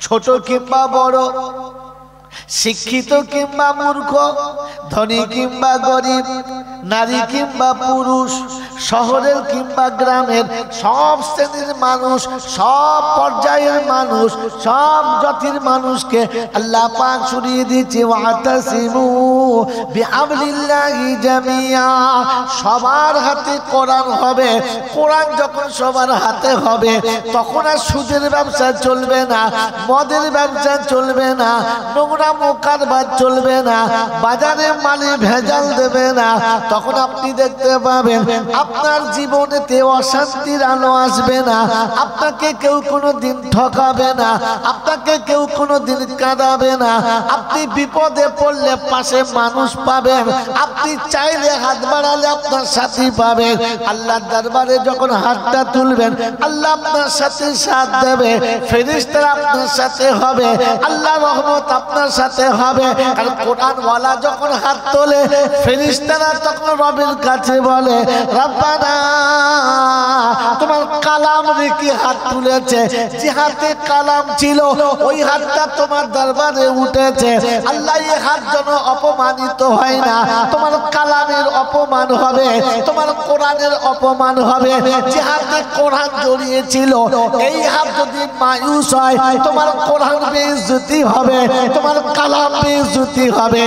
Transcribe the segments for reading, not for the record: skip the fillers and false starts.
ছোট কিংবা বড়, শিক্ষিত কিংবা মূর্খ, ধনী কিংবা গরিব, নারী কিংবা পুরুষ, শহরের কিংবা গ্রামের, সব শ্রেণীর মানুষ, সব পর্যায়ের মানুষ, সব জাতির মানুষকে আল্লাহ পাক শুনিয়ে দিয়েছে ওয়াতাসিমু বিহাবলিল্লাহি জামিয়া। সবার হাতে কোরআন হবে। কোরআন যখন সবার হাতে হবে তখন আর সুদের ব্যবসা চলবে না, মদের ব্যবসা চলবে না, নোংরা মুকারবার চলবে না, বাজারে মালে ভেজাল দেবে না। তখন আপনি দেখতে পাবেন আপনার জীবনেতে অশান্তির আলো আসবে না, আপনাকে কেউ কোনোদিন ঠকাবে না, আপনাকে কেউ কোনোদিন কাঁদাবে না। আপনি বিপদে পড়লে পাশে মানুষ পাবেন, আপনি চাইলে হাত বাড়ালে আপনার সাথী পাবেন। আল্লাহর দরবারে যখন হাতটা তুলবেন আল্লাহ আপনার সাথে সাথ দেবে, ফেরেশতারা আপনার সাথে হবে, আল্লাহর রহমত আপনার সাথে হবে। আর কোরআনওয়ালা যখন হাত তোলে ফেরেশতারা তখন রবের কাছে বলে রব্বানা, তোমার কালাম রেখে হাত তুলেছে, যে হাতে কালাম ছিল ওই হাতটা তোমার দরবারে উঠেছে। আল্লাহ এই হাত যেন অপমানিত হয় না, তোমার কালামের অপমান হবে, তোমার কোরআনের অপমান হবে। যে হাতে কোরআন জড়িয়েছিল এই হাত যদি মায়ুস হয় তোমার কোরআন বেইজ্জতি হবে, তোমার কালাম বেইজ্জতি হবে।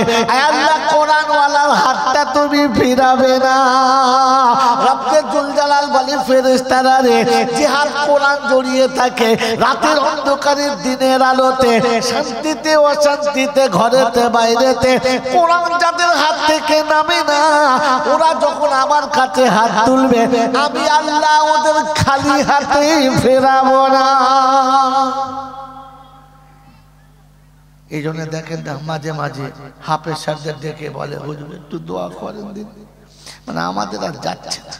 আল্লাহ কোরআনওয়ালার হাতটা তুমি ফিরাবে না। রব্বে জুল জালাল বলে ফেরেশতারা রে, যে হাত কোরআন জড়িয়ে থাকে রাতের অন্ধকারের দিনের আলোতে, শান্তিতে অশান্তিতে, ঘরেতে বাইরেতে, কোরআন যাদের হাত থেকে নামে না ওরা যখন আমার কাছে হাত তুলবে আমি আল্লাহ ওদের খালি হাতে ফেরাবো না। এই জন্য দেখেন না মাঝে মাঝে হাফেজ সাহেবদের ডেকে বলে হুজুর একটু দোয়া করেন দিন, মানে আমাদের আর যাচ্ছে না,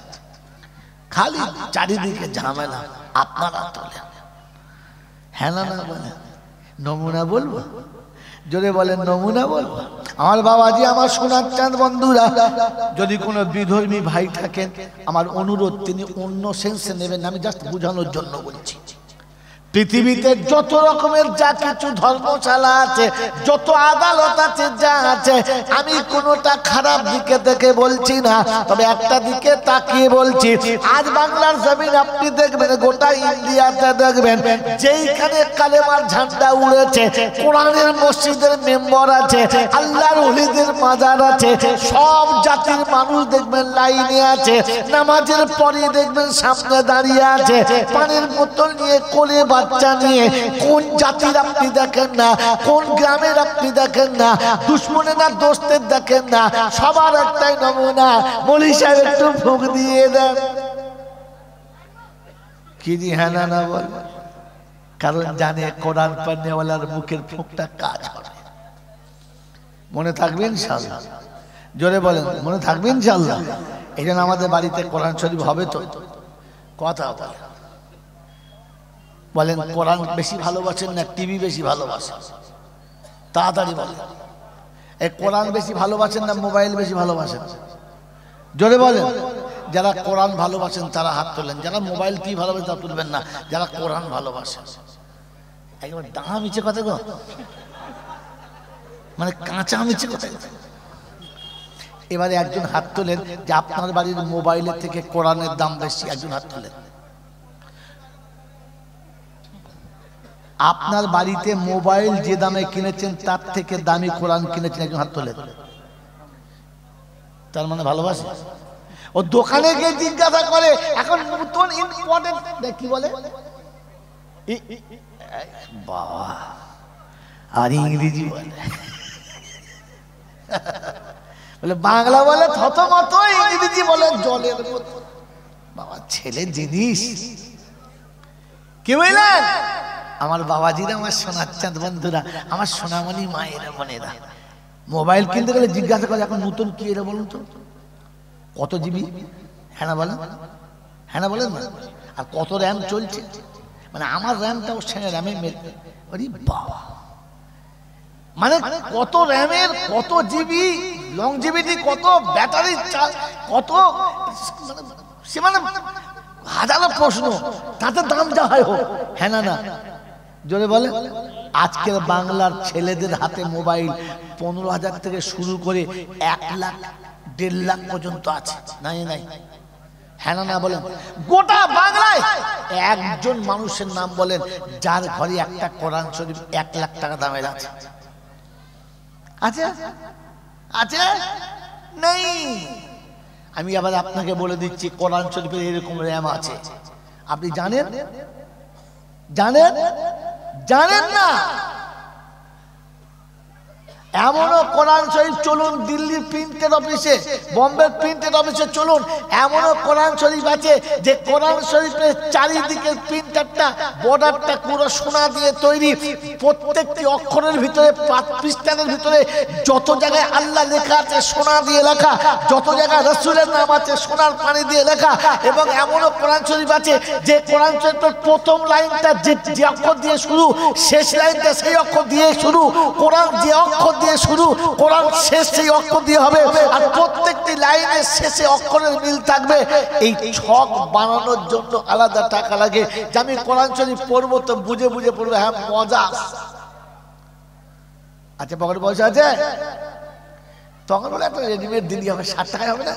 খালি চারিদিকে ঝামেলা, আপনারা তোলেন। হ্যাঁ না বলেন, নমুনা বলবো, জোরে বলেন নমুনা বলবো। আমার বাবাজি, আমার সোনার চাঁদ বন্ধুরা, যদি কোনো বিধর্মী ভাই থাকেন আমার অনুরোধ তিনি অন্য সেন্সে নেবেন, আমি জাস্ট বোঝানোর জন্য বলছি। পৃথিবীতে যত রকমের যা কিছু ধর্মশালা আছে, যত আদালত আছে, যা আছে, আমি কোনোটা খারাপ দিকে থেকে বলছি না, তবে একটা দিকে তাকিয়ে বলছি। আজ বাংলার জমিন আপনি দেখবেন, গোটা ইন্ডিয়াতে দেখবেন যেইখানে কালেমার ঝান্ডা উড়েছে, কোরআনের মসজিদের মেম্বার আছে, আল্লাহর ওলিদের মাজার আছে, সব জাতির মানুষ দেখবেন লাইনে আছে, নামাজের পরে দেখবেন সামনে দাঁড়িয়ে আছে, পানির বোতল নিয়ে কোলে বাচ্চা নিয়ে। কোন জাতির আপনি দেখেন না, কোন গ্রামের আপনি দেখেন না, দুশ্মনে না দোস্তের দেখেন না, সবার একটাই নমুনা, মৌলী সাহেব একটু ফুঁক দিয়ে দেন। কি জি হ্যাঁ না বল, কারণ জানে কোরআন পড়নেওয়ালার মুখের ফুঁকটা কাজ হবে। মনে থাকবে ইনশাআল্লাহ, জোরে বলেন মনে থাকবে ইনশাআল্লাহ। এই জন্য আমাদের বাড়িতে কোরআন শরীফ হবে তো, কথা বলেন কোরআন বেশি ভালোবাসেন না টিভি বেশি ভালোবাসেন? তাড়াতাড়ি বলেন, এই কোরআন বেশি ভালোবাসেন না মোবাইল বেশি ভালোবাসেন? জোরে বলেন। যারা কোরআন ভালোবাসেন তারা হাত তোলেন, যারা মোবাইল টিভি ভালোবাসেন তা তুলবেন না, যারা কোরআন ভালোবাসেন। একবার ডাঙা মিছে কথা গো, মানে কাঁচা মিছে কথা। এবারে একজন হাত তোলেন যে আপনার বাড়ির মোবাইলের থেকে কোরআনের দাম বেশি, একজন হাত তোলেন। আপনার বাড়িতে মোবাইল যে দামে কিনেছেন তার থেকে দামি কোরআন কিনেছেন, একজন হাত তোলেন। তার মানে ভালোবাসে। ও দোকানে গিয়ে জিজ্ঞাসা করে এখন নতুন ইম্পর্টেন্ট কি বলে বাবা, আর ইংরেজি বলে, বলে বাংলা বলে থতমত, ইংরেজি বলে জলের মতো। বাবা ছেলে জিনিস কি বললেন? আমার বাবাজিরা, আমার সোনার চাঁদ বন্ধুরা, আমার সোনামণি মায়েরা বোনেরা, মোবাইল কিনতে গেলে জিজ্ঞাসা করে এখন নতুন কি এরা বলুন তো, কত জিবি? হ্যাঁ না বলেন, হ্যাঁ না বলেন না। আর কত র্যাম চলছে, মানে আমার র্যামটা ওর সঙ্গে র্যামে আরে বাবা, মানে কত র্যামের, কত জিবি লংজিভিটি, কত ব্যাটারি চার্জ, কত, সে মানে হাজারো প্রশ্ন, তাতে দাম যা হয় হোক। হ্যাঁ না জোরে বলে। আজকের বাংলার ছেলেদের হাতে মোবাইল 15,000 থেকে শুরু করে 1 লাখ 1.5 লাখ পর্যন্ত আছে। নাই নাই, হ্যাঁ না বলেন? গোটা বাংলায় একজন মানুষের নাম বলেন যার ঘরে একটা কোরআন শরীফ 1 লাখ টাকা দামের আছে? আছে আছে নেই? আমি আবার আপনাকে বলে দিচ্ছি, কোরআন শরীফের এরকম র্যাম আছে, আপনি জানেন? জানেন? জানেন না? এমনও কোরআন শরীফ চলুন দিল্লির প্রিন্টের অফিসে, বোম্বের প্রিন্টের অফিসে চলুন, এমনও কোরআন শরীফ আছে যে কোরআন শরীফের চারিদিকের প্রিন্টারটা বর্ডারটা পুরো সোনা দিয়ে তৈরি, প্রত্যেকটি অক্ষরের ভিতরে পৃষ্ঠানের ভিতরে যত জায়গায় আল্লাহ লেখা আছে সোনা দিয়ে লেখা, যত জায়গায় রাসূলের নাম আছে সোনার পানি দিয়ে লেখা। এবং এমনও কোরআন শরীফ আছে যে কোরআন শরীফের প্রথম লাইনটা যে অক্ষর দিয়ে শুরু, শেষ লাইনটা সেই অক্ষর দিয়ে শুরু, কোরআন যে অক্ষর দিয়ে শুরু কোরআন শেষ সেই অক্ষর দিয়ে হবে, আর প্রত্যেকটি লাইনের শেষে অক্ষরের মিল থাকবে। এই ছক বানানোর জন্য আলাদা টাকা লাগে। যে আমি কোরআন শরীফ পড়বো তো বুঝে বুঝে পড়বো, হ্যাঁ মজা আচ্ছা, পকেটে পয়সা আছে, তখন বলে একটা রেডিমেড দিলি হবে, 60 টাকায় হবে না?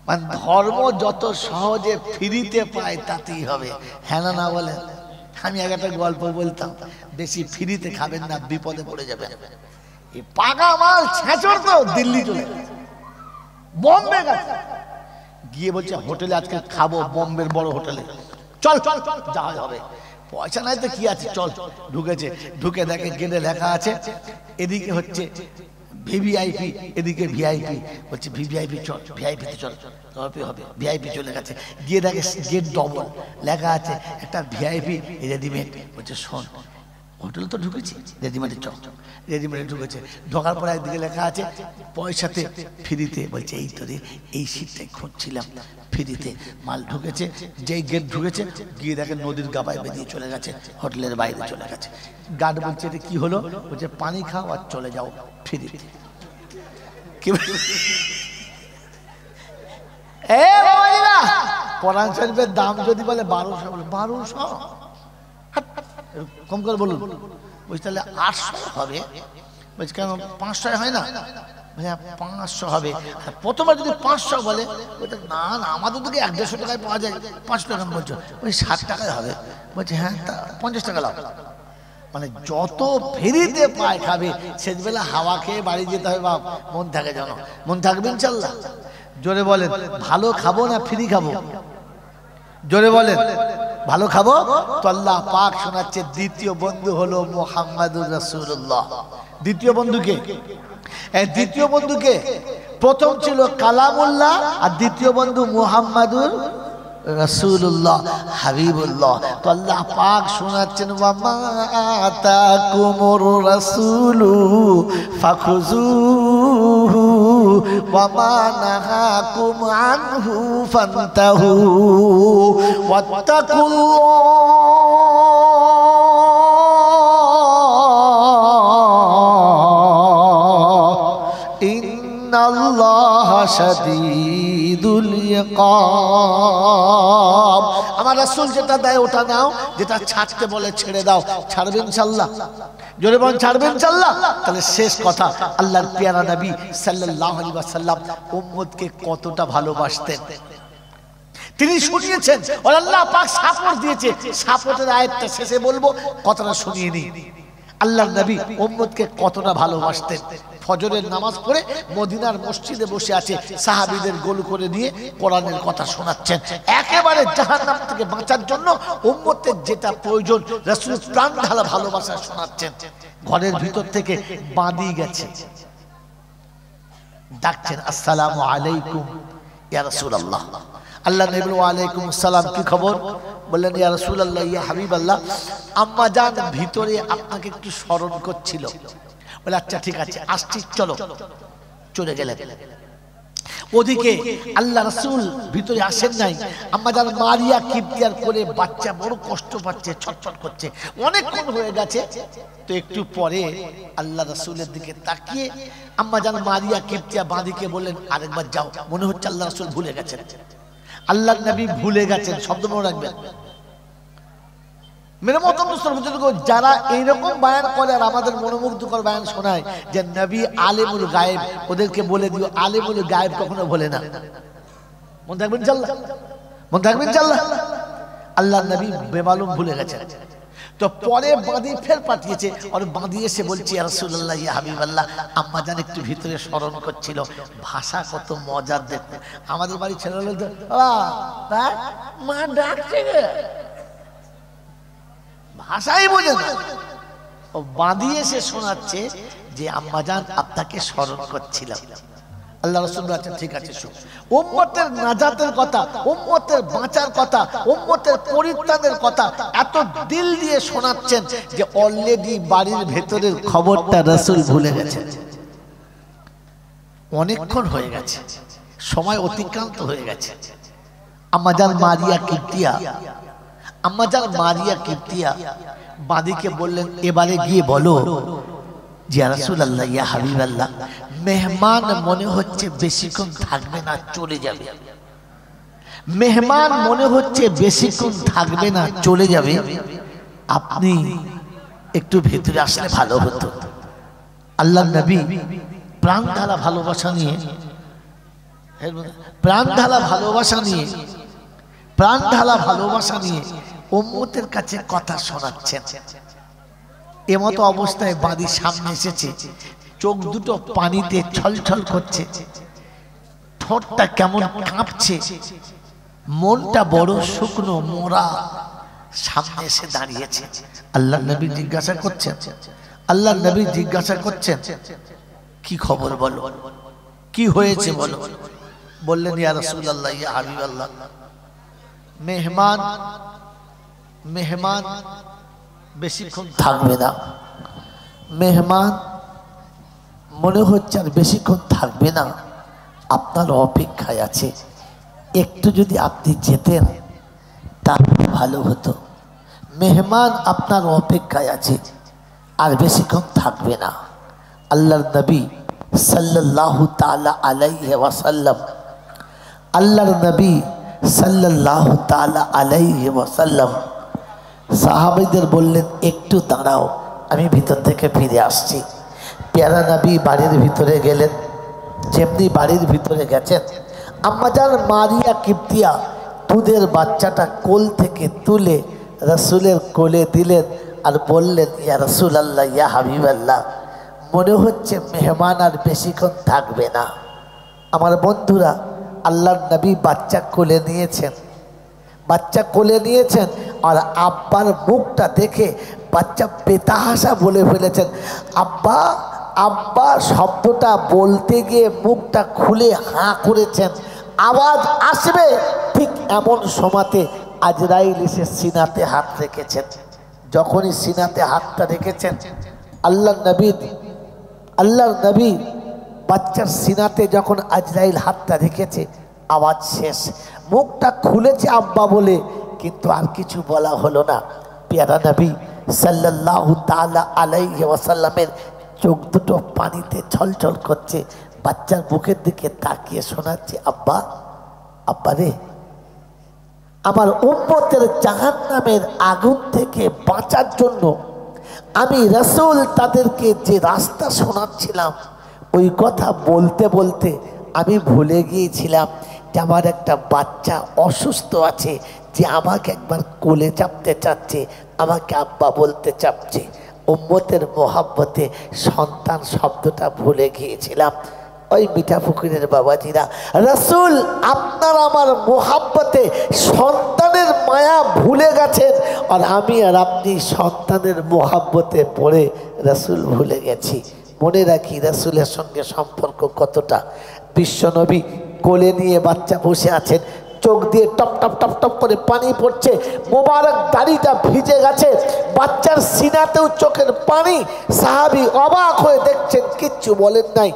মানে ধর্ম যত সহজে ফ্রিতে পায় তাতেই হবে, হ্যাঁ না বলে? আমি একটা গল্প বলতাম, বেশি ফ্রিতে খাবেন না, বিপদে পড়ে যাবেন। এই পাকা মাল ছেঁচড় তো দিল্লি চলে গেছে, বোম্বে গেছে, গিয়ে বলছে হোটেলে আজকে খাবো, বোম্বের বড় হোটেলে, চল চল যা হবে, পয়সা নাই তো কি আছে, চল। ঢুকেছে, ঢুকে দেখে গেটে লেখা আছে এদিকে হচ্ছে ভিভিআইপি, এদিকে ভিআইপি, বলছে ভিভিআইপি চল, ভিআইপিতে চল, তবে হবে। ভিআইপি চলে গেছে, গিয়ে দেখে গেট ডবল লেখা আছে একটা ভিআইপি রেডিমেড, বলছে শোন হোটেলে তো ঢুকেছি, রেডিমেডে চল। রেডিমেডে ঢুকেছে, ঢোকার পর একদিকে লেখা আছে পয়সাতে ফ্রিতে, বলছে এই তো রে, এই সিটটাই খুঁজছিলাম, ফ্রিতে মাল ঢুকেছে। যেই গেট ঢুকেছে গিয়ে দেখে নদীর গাবায় বেরিয়ে চলে গেছে, হোটেলের বাইরে চলে গেছে। গার্ড বলছে এটা কি হলো? বলছে পানি খাও আর চলে যাও ফ্রিতে। কোরআন শরীফের দাম যদি বলে 1200, বলে 1200 কম করে বলুন, বলছি তাহলে 800 হবে। বলছি কেন 500 হয় না? 500 হবে। প্রথমে যদি 500 বলে, বলছে না না আমাদের দিকে 150 টাকায় পাওয়া যায়, 5 টাকা বলছো, ওই 60 টাকায় হবে। বলছে হ্যাঁ 50 টাকা লাভ। মানে যত ফ্রিতে পায় খাবে, শেষবেলা হাওয়া খেয়ে বাড়ি যেতে হবে। বাপ মন থাকে জানো, মন থাকবে ইনশাল্লাহ। জোরে বলেন ভালো খাবো না ফ্রি খাবো? জোরে বলেন ভালো খাবো তো। আল্লাহ পাক শোনাচ্ছে দ্বিতীয় বন্ধু হলো মুহাম্মাদুর রাসূলুল্লাহ। দ্বিতীয় বন্ধুকে, দ্বিতীয় বন্ধুকে, প্রথম ছিল কালামুল্লাহ আর দ্বিতীয় বন্ধু মুহাম্মাদুর রাসূলুল্লাহ হাবিবুল্লাহ। তো আল্লাহ পাক শোনাচ্ছেন ওয়া মা আতাকুমুর রাসূলু ফাখুযুহু ওয়া মা নাহাকুম আনহু ফান্তাহু ওয়াত্তাকুল্লাহ ইন্নাল্লাহা শাদীদুল ইকাব। আমার রাসূল যেটা দেয় ওটা নাও, যেটা ছাড়তে বলে ছেড়ে দাও। ছাড়বেন ইনশাআল্লাহ? জোরে বলেন ছাড়বেন ইনশাআল্লাহ? তাহলে শেষ কথা, আল্লাহর প্যারা নবী সাল্লাল্লাহু আলাইহি ওয়াসাল্লাম উম্মতকে কতটা ভালোবাসতেন তিনি শুনিয়েছেন। আর আল্লাহ পাক সাপোর্ট দিয়েছে। সাপোর্টের আয়াতটা শেষে বলবো, কথাটা শুনিয়ে নিই। আল্লাহর নবী উম্মতকে কতটা ভালোবাসতেন। ফজরের নামাজ পড়ে মদিনার মসজিদে বসে আছে, সাহাবীদের গোল করে নিয়ে কোরআনের কথা শোনাচ্ছেন। একেবারে জাহান্নাম থেকে বাঁচার জন্য উম্মতের যেটা প্রয়োজন রাসূল প্রাণ ঢালা ভালোবাসা শোনাচ্ছেন। ঘরের ভিতর থেকে বাঁধি গেছে, ডাকছেন আসসালামু আলাইকুম ইয়া রাসূলুল্লাহ। আল্লাহ নবী ওয়া আলাইকুম আসসালাম, কি খবর? বললেন ইয়া রাসূলুল্লাহ ইয়া হাবিবাল্লাহ, আম্মা জান ভিতরে আপনাকে একটু স্মরণ করছিল। বলে আচ্ছা ঠিক আছে আসছি, চলো। চলে গেলেন। ওদিকে আল্লাহ রাসূল ভিতরে আসেন নাই। আম্মা জান মারিয়া কিবতিয়ার করে বাচ্চা বড় কষ্ট পাচ্ছে, ছটফট করছে, অনেকক্ষণ হয়ে গেছে। তো একটু পরে আল্লাহ রাসূলের দিকে তাকিয়ে আম্মা জান মারিয়া কিবতিয়া বাঁদিকে বললেন আরেকবার যাও। মনে হচ্ছে আল্লাহ রাসূল ভুলে গেছেন, আল্লাহর নবী ভুলে গেছেন। শব্দ মনে রাখবেন, মেরে মতন যারা এইরকম বায়ান করে আর আমাদের মনোমুগ্ধকর বায়ান শোনায় যে নবী আলিমুল গায়েব, ওদেরকে বলে দিও আলিমুল গায়েব কখনো বলে না। মনে থাকবেন জাল্লা, মনে থাকবেন জাল্লা। আল্লাহ নবী বেমালুম ভুলে গেছেন, তো পরে বাঁধি ফের পাঠিয়েছে, আর বাঁধি এসে বলছি ইয়া রাসূলুল্লাহ ইয়া হাবিবাল্লাহ, আম্মা জান একটু ভিতরে স্মরণ করছিল। ভাষা কত মজার দেখুন। আমাদের বাড়ি ছেলে হলো তো মা ডাকছে রে, ভাষাই বোঝে না। ও বাঁধি এসে শোনাচ্ছে যে আম্মা জান আপনাকে স্মরণ করছিলাম। আল্লাহ রাসূল বলেছেন ঠিক আছে শোন, উম্মতের নাজাতের কথা, উম্মতের বাঁচার কথা, উম্মতের পরিত্রাণের কথা এত দিল দিয়ে শোনাচ্ছেন যে অলরেডি বাড়ির ভেতরের খবরটা রাসূল ভুলে গেছেন। অনেকক্ষণ হয়ে গেছে, সময় অতিক্রান্ত হয়ে গেছে। আম্মা জান মারিয়া কিপ্তিয়া, আম্মা জান মারিয়া কিপ্তিয়া বাদীকে বললেন এবারে গিয়ে বলো যে ইয়া রাসূলুল্লাহ ইয়া হাবিবাল্লাহ, মেহমান মনে হচ্ছে বেশিক্ষণ থাকবে না, চলে যাবে। মেহমান মনে হচ্ছে বেশিক্ষণ থাকবে না, চলে যাবে। আপনি একটু ভেতরে আসলে ভালো হতো। আল্লাহর নবী প্রাণ ঢালা ভালোবাসা নিয়ে, প্রাণ ঢালা ভালোবাসা নিয়ে, প্রাণ ঢালা ভালোবাসা নিয়ে উম্মতের কাছে কথা শোনাচ্ছেন। এমতো অবস্থায় বাদী সামনে এসেছে, চোখ দুটো পানিতে ছলছল করছে, ঠোঁটটা কেমন কাঁপছে, মনটা বড় শুকনো মোরা, সামনে এসে দাঁড়িয়েছে। আল্লাহ নবী জিজ্ঞাসা করছেন, আল্লাহ নবী জিজ্ঞাসা করছেন কি খবর বলো, কি হয়েছে বলো। বললেন ইয়া রাসূলুল্লাহ ইয়া হাবিবাল্লাহ, মেহমান মেহমান বেশিক্ষণ থাকবে না, মেহমান মনে হচ্ছে আর বেশিক্ষণ থাকবে না, আপনার অপেক্ষায় আছে। একটু যদি আপনি যেতেন তাহলে ভালো হতো। মেহমান আপনার অপেক্ষায় আছে, আর বেশিক্ষণ থাকবে না। আল্লাহর নবী সাল্লাল্লাহু তাআলা আলাইহি ওয়াসাল্লাম, আল্লাহর নবী সাল্লাল্লাহু তাআলা আলাইহি ওয়াসাল্লাম সাহাবীদের বললেন একটু দাঁড়াও, আমি ভিতর থেকে ফিরে আসছি। পেয়ারা নবী বাড়ির ভিতরে গেলেন। যেমনি বাড়ির ভিতরে গেছেন, আম্মাজান মারিয়া কিপ্তিয়া দুধের বাচ্চাটা কোল থেকে তুলে রাসূলের কোলে দিলেন আর বললেন ইয়া রাসূলুল্লাহ ইয়া হাবিবাল্লাহ, মনে হচ্ছে মেহমান আর বেশিক্ষণ থাকবে না। আমার বন্ধুরা, আল্লাহর নবী বাচ্চা কোলে নিয়েছেন, বাচ্চা কোলে নিয়েছেন, আর আব্বার মুখটা দেখে বাচ্চা বেতাহাসা বলে ফেলেছেন আব্বা আব্বা শব্দটা বলতে গিয়ে মুখটা খুলে হাঁ করেছেন। আওয়াজ আসবে ঠিক এমন সময়তে আজরাইল এসে সিনাতে হাত রেখেছেন। যখনই সিনাতে হাতটা রেখেছেন, আল্লাহর নবী বাচ্চার সিনাতে যখন আজরাইল হাতটা রেখেছে, আওয়াজ শেষ। মুখটা খুলেছে আব্বা বলে, কিন্তু আর কিছু বলা হলো না। পেয়ারা নবী সাল্লাল্লাহু তাআলা আলাইহি ওয়াসাল্লামের চোখ দুটো পানিতে ছলছল করছে। বাচ্চার বুকের দিকে তাকিয়ে শোনাচ্ছে আব্বা, আব্বা রে, আমার উম্মতের জাহান্নামের আগুন থেকে বাঁচার জন্য আমি রাসূল তাদেরকে যে রাস্তা শোনাচ্ছিলাম, ওই কথা বলতে বলতে আমি ভুলে গিয়েছিলাম যে আমার একটা বাচ্চা অসুস্থ আছে, যে আমাকে একবার কোলে চাপতে চাচ্ছে, আমাকে আব্বা বলতে চাচ্ছে। উম্মতের মোহাব্বতে সন্তান শব্দটা ভুলে গিয়েছিলাম। ওই মিঠা ফকিরের বাবাজিরা, রাসূল আপনার আমার মোহাব্বতে সন্তানের মায়া ভুলে গেছেন, আর আমি আর আপনি সন্তানের মোহাব্বতে পড়ে রাসূল ভুলে গেছি। মনে রাখি রাসূলের সঙ্গে সম্পর্ক কতটা। বিশ্বনবী কোলে নিয়ে বাচ্চা বসে আছেন, চোখ দিয়ে টপ টপ টপ টপ করে পানি পড়ছে, মোবারক দাড়িটা ভিজে গেছে, বাচ্চার সিনাতেও চোখের পানি। সাহাবী অবাক হয়ে দেখছেন, কিচ্ছু বলেন নাই।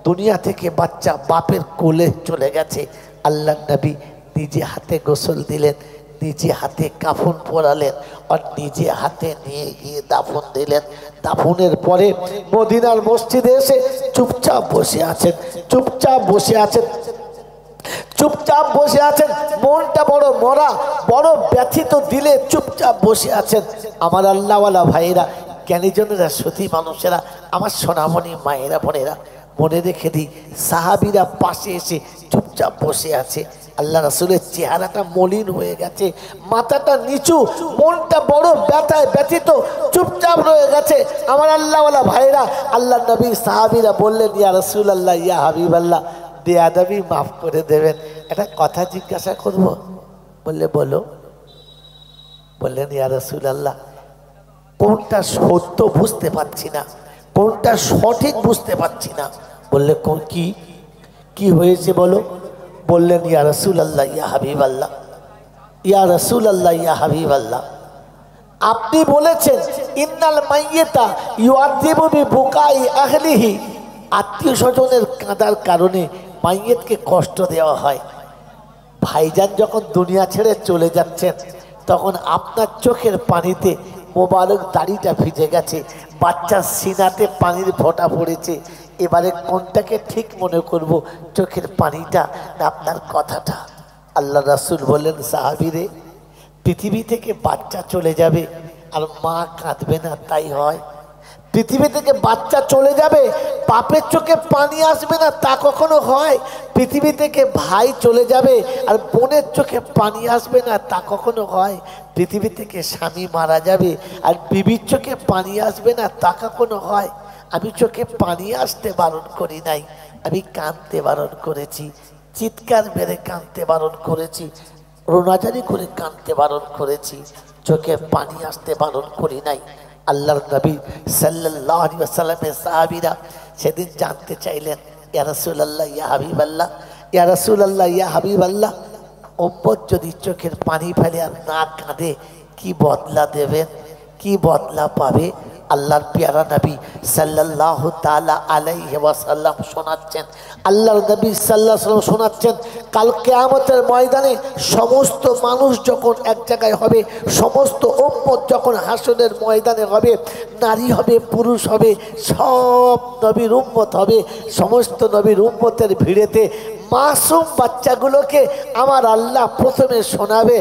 দুনিয়া থেকে বাচ্চা বাপের কোলে চলে গেছে। আল্লাহ নবী নিজে হাতে গোসল দিলেন, নিজে হাতে কাফন পরালেন, আর নিজে হাতে নিয়ে গিয়ে দাফন দিলেন। দাফনের পরে মদিনার মসজিদে এসে চুপচাপ বসে আছেন, চুপচাপ বসে আছেন। চুপচাপ বসে আছেন, মনটা বড় মরা, বড় ব্যথিত, দিলে চুপচাপ বসে আছেন। আমার আল্লাহওয়ালা ভাইয়েরা, জ্ঞানীজনেরা, সতী মানুষেরা, আমার সোনামণি মায়েরা, বোনেরা, মনে রেখে দিই, সাহাবিরা পাশে এসে চুপচাপ বসে আছে। আল্লাহ রাসূলের চেহারাটা মলিন হয়ে গেছে, মাথাটা নিচু, মনটা বড় ব্যথায় ব্যথিত, চুপচাপ রয়ে গেছে। আমার আল্লাহওয়ালা ভাইরা, আল্লাহ নবী সাহাবিরা বললেন, ইয়া রাসূলুল্লাহ, ইয়া হাবিবাল্লাহ, বেয়াদবি মাফ করে দেবেন, একটা কথা জিজ্ঞাসা করব। বললে বলো। বললেন, ইয়া রাসূলুল্লাহ, কোনটা সত্য বুঝতে পারছি না, কোনটা সঠিক বুঝতে পারছি না। বললে কোন কি হয়েছে বলো। বললেন, ইয়া রাসূলুল্লাহ, ইয়া হাবিবাল্লাহ, ইয়া রাসূলুল্লাহ, ইয়া হাবিবাল্লাহ, আপনি বলেছেন ইন্নাল মাইয়িতা ইউআযিবু বিবুকাই আহলিহি, আত্মীয় স্বজনের কাঁদার কারণে মাইয়িতকে কষ্ট দেওয়া হয়। ভাইজান যখন দুনিয়া ছেড়ে চলে যাচ্ছেন, তখন আপনার চোখের পানিতে মোবারক দাড়িটা ভিজে গেছে, বাচ্চার সিনাতে পানির ফোঁটা পড়েছে। এবারে কোনটাকে ঠিক মনে করব, চোখের পানিটা না আপনার কথাটা? আল্লাহ রাসূল বললেন, সাহাবীরে, পৃথিবী থেকে বাচ্চা চলে যাবে আর মা কাঁদবে না, তাই হয়? পৃথিবী থেকে বাচ্চা চলে যাবে, বাপের চোখে পানি আসবে না, তা কখনো হয়? পৃথিবী থেকে ভাই চলে যাবে আর বোনের চোখে পানি আসবে না, তা কখনো হয়? পৃথিবী থেকে স্বামী মারা যাবে আর বিবির চোখে পানি আসবে না, তা কখনো হয়? আমি চোখে পানি আসতে বারণ করি নাই, আমি কাঁদতে বারণ করেছি, চিৎকার মেরে কাঁদতে বারণ করেছি, রোনাজারি করে কাঁদতে বারণ করেছি, চোখে পানি আসতে বারণ করি নাই। আল্লাহর নবী সাল্লাল্লাহু আলাইহি ওয়াসাল্লামের সাহাবীরা সেদিন জানতে চাইলেন, ইয়া রাসূলুল্লাহ, ইয়া হাবিবাল্লাহ, ইয়া রাসূলুল্লাহ, ইয়া হাবিবাল্লাহ, উম্মত যদি চোখের পানি ফেলে আর না কাঁদে, কি বদলা দেবেন, কি বদলা পাবে? আল্লাহর পেয়ারা নবী সাল্লাল্লাহু তাআলা আলাইহি ওয়াসাল্লাম শোনাচ্ছেন, আল্লাহর নবী সাল্লাল্লাহু আলাইহি ওয়াসাল্লাম শোনাচ্ছেন, কাল কিয়ামতের ময়দানে সমস্ত মানুষ যখন এক জায়গায় হবে, সমস্ত উম্মত যখন হাসরের ময়দানে হবে, নারী হবে, পুরুষ হবে, সব নবীর উম্মত হবে। সমস্ত নবীর উম্মতের ভিড়েতে মাসুম বাচ্চাগুলোকে আমার আল্লাহ প্রথমে শোনাবে,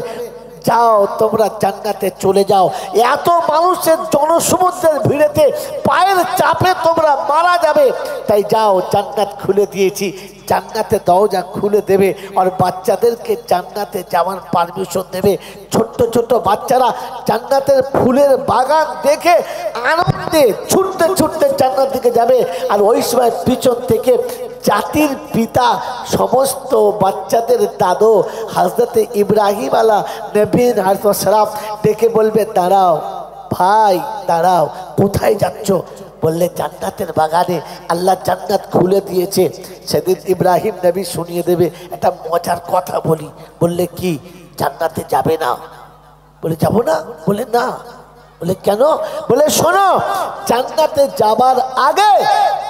যাও তোমরা জান্নাতে চলে যাও। এত মানুষের জনসমুদ্রের ভিড়েতে পায়ের চাপে তোমরা মারা যাবে, তাই যাও, জান্নাত খুলে দিয়েছি, জান্নাতে দরজা খুলে দেবে আর বাচ্চাদেরকে জান্নাতে যাওয়ার পারমিশন দেবে। ছোট্ট ছোট্ট বাচ্চারা জান্নাতের ফুলের বাগান দেখে আনন্দে ছুটতে ছুটতে জান্নাত দিকে যাবে। আর ওই সময় পিছন থেকে জাতির পিতা সমস্ত বাচ্চাদের দাদু হযরতে ইব্রাহিম আলাইহিস সালাম ডেকে বলবে, দাঁড়াও ভাই, দাঁড়াও, কোথায় যাচ্ছ? বললে, জান্নাতের বাগানে, আল্লাহ জান্নাত খুলে দিয়েছে। সেদিন ইব্রাহিম নবী শুনিয়ে দেবে একটা মজার কথা বলি। বললে, কি? জান্নাতে যাবে না? বলে, যাব না? বলে, না। বলে, কেন? বলে, শোনো, জান্নাতে যাবার আগে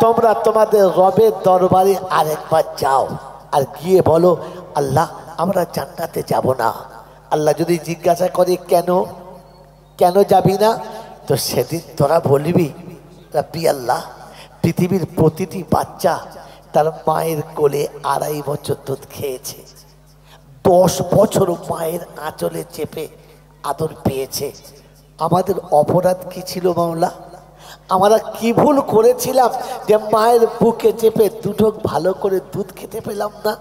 তোমরা তোমাদের রবের দরবারে আরেকবার যাও আর গিয়ে বলো, আল্লাহ, আমরা জান্নাতে যাব না। আল্লাহ যদি জিজ্ঞাসা করে, কেন কেন যাবি না? তো সেদিন তোরা বলবি, রাব্বি আল্লাহ, পৃথিবীর প্রতিটি বাচ্চা তার মায়ের কোলে 2.5 বছর দুধ খেয়েছে, 10 বছর মায়ের আঁচলে চেপে আদর পেয়েছে। আমাদের অপরাধ কি ছিল মাওলা? আমরা কি ভুল করেছিলাম যে মায়ের বুকে চেপে দুধক ভালো করে দুধ খেতে পেলাম না?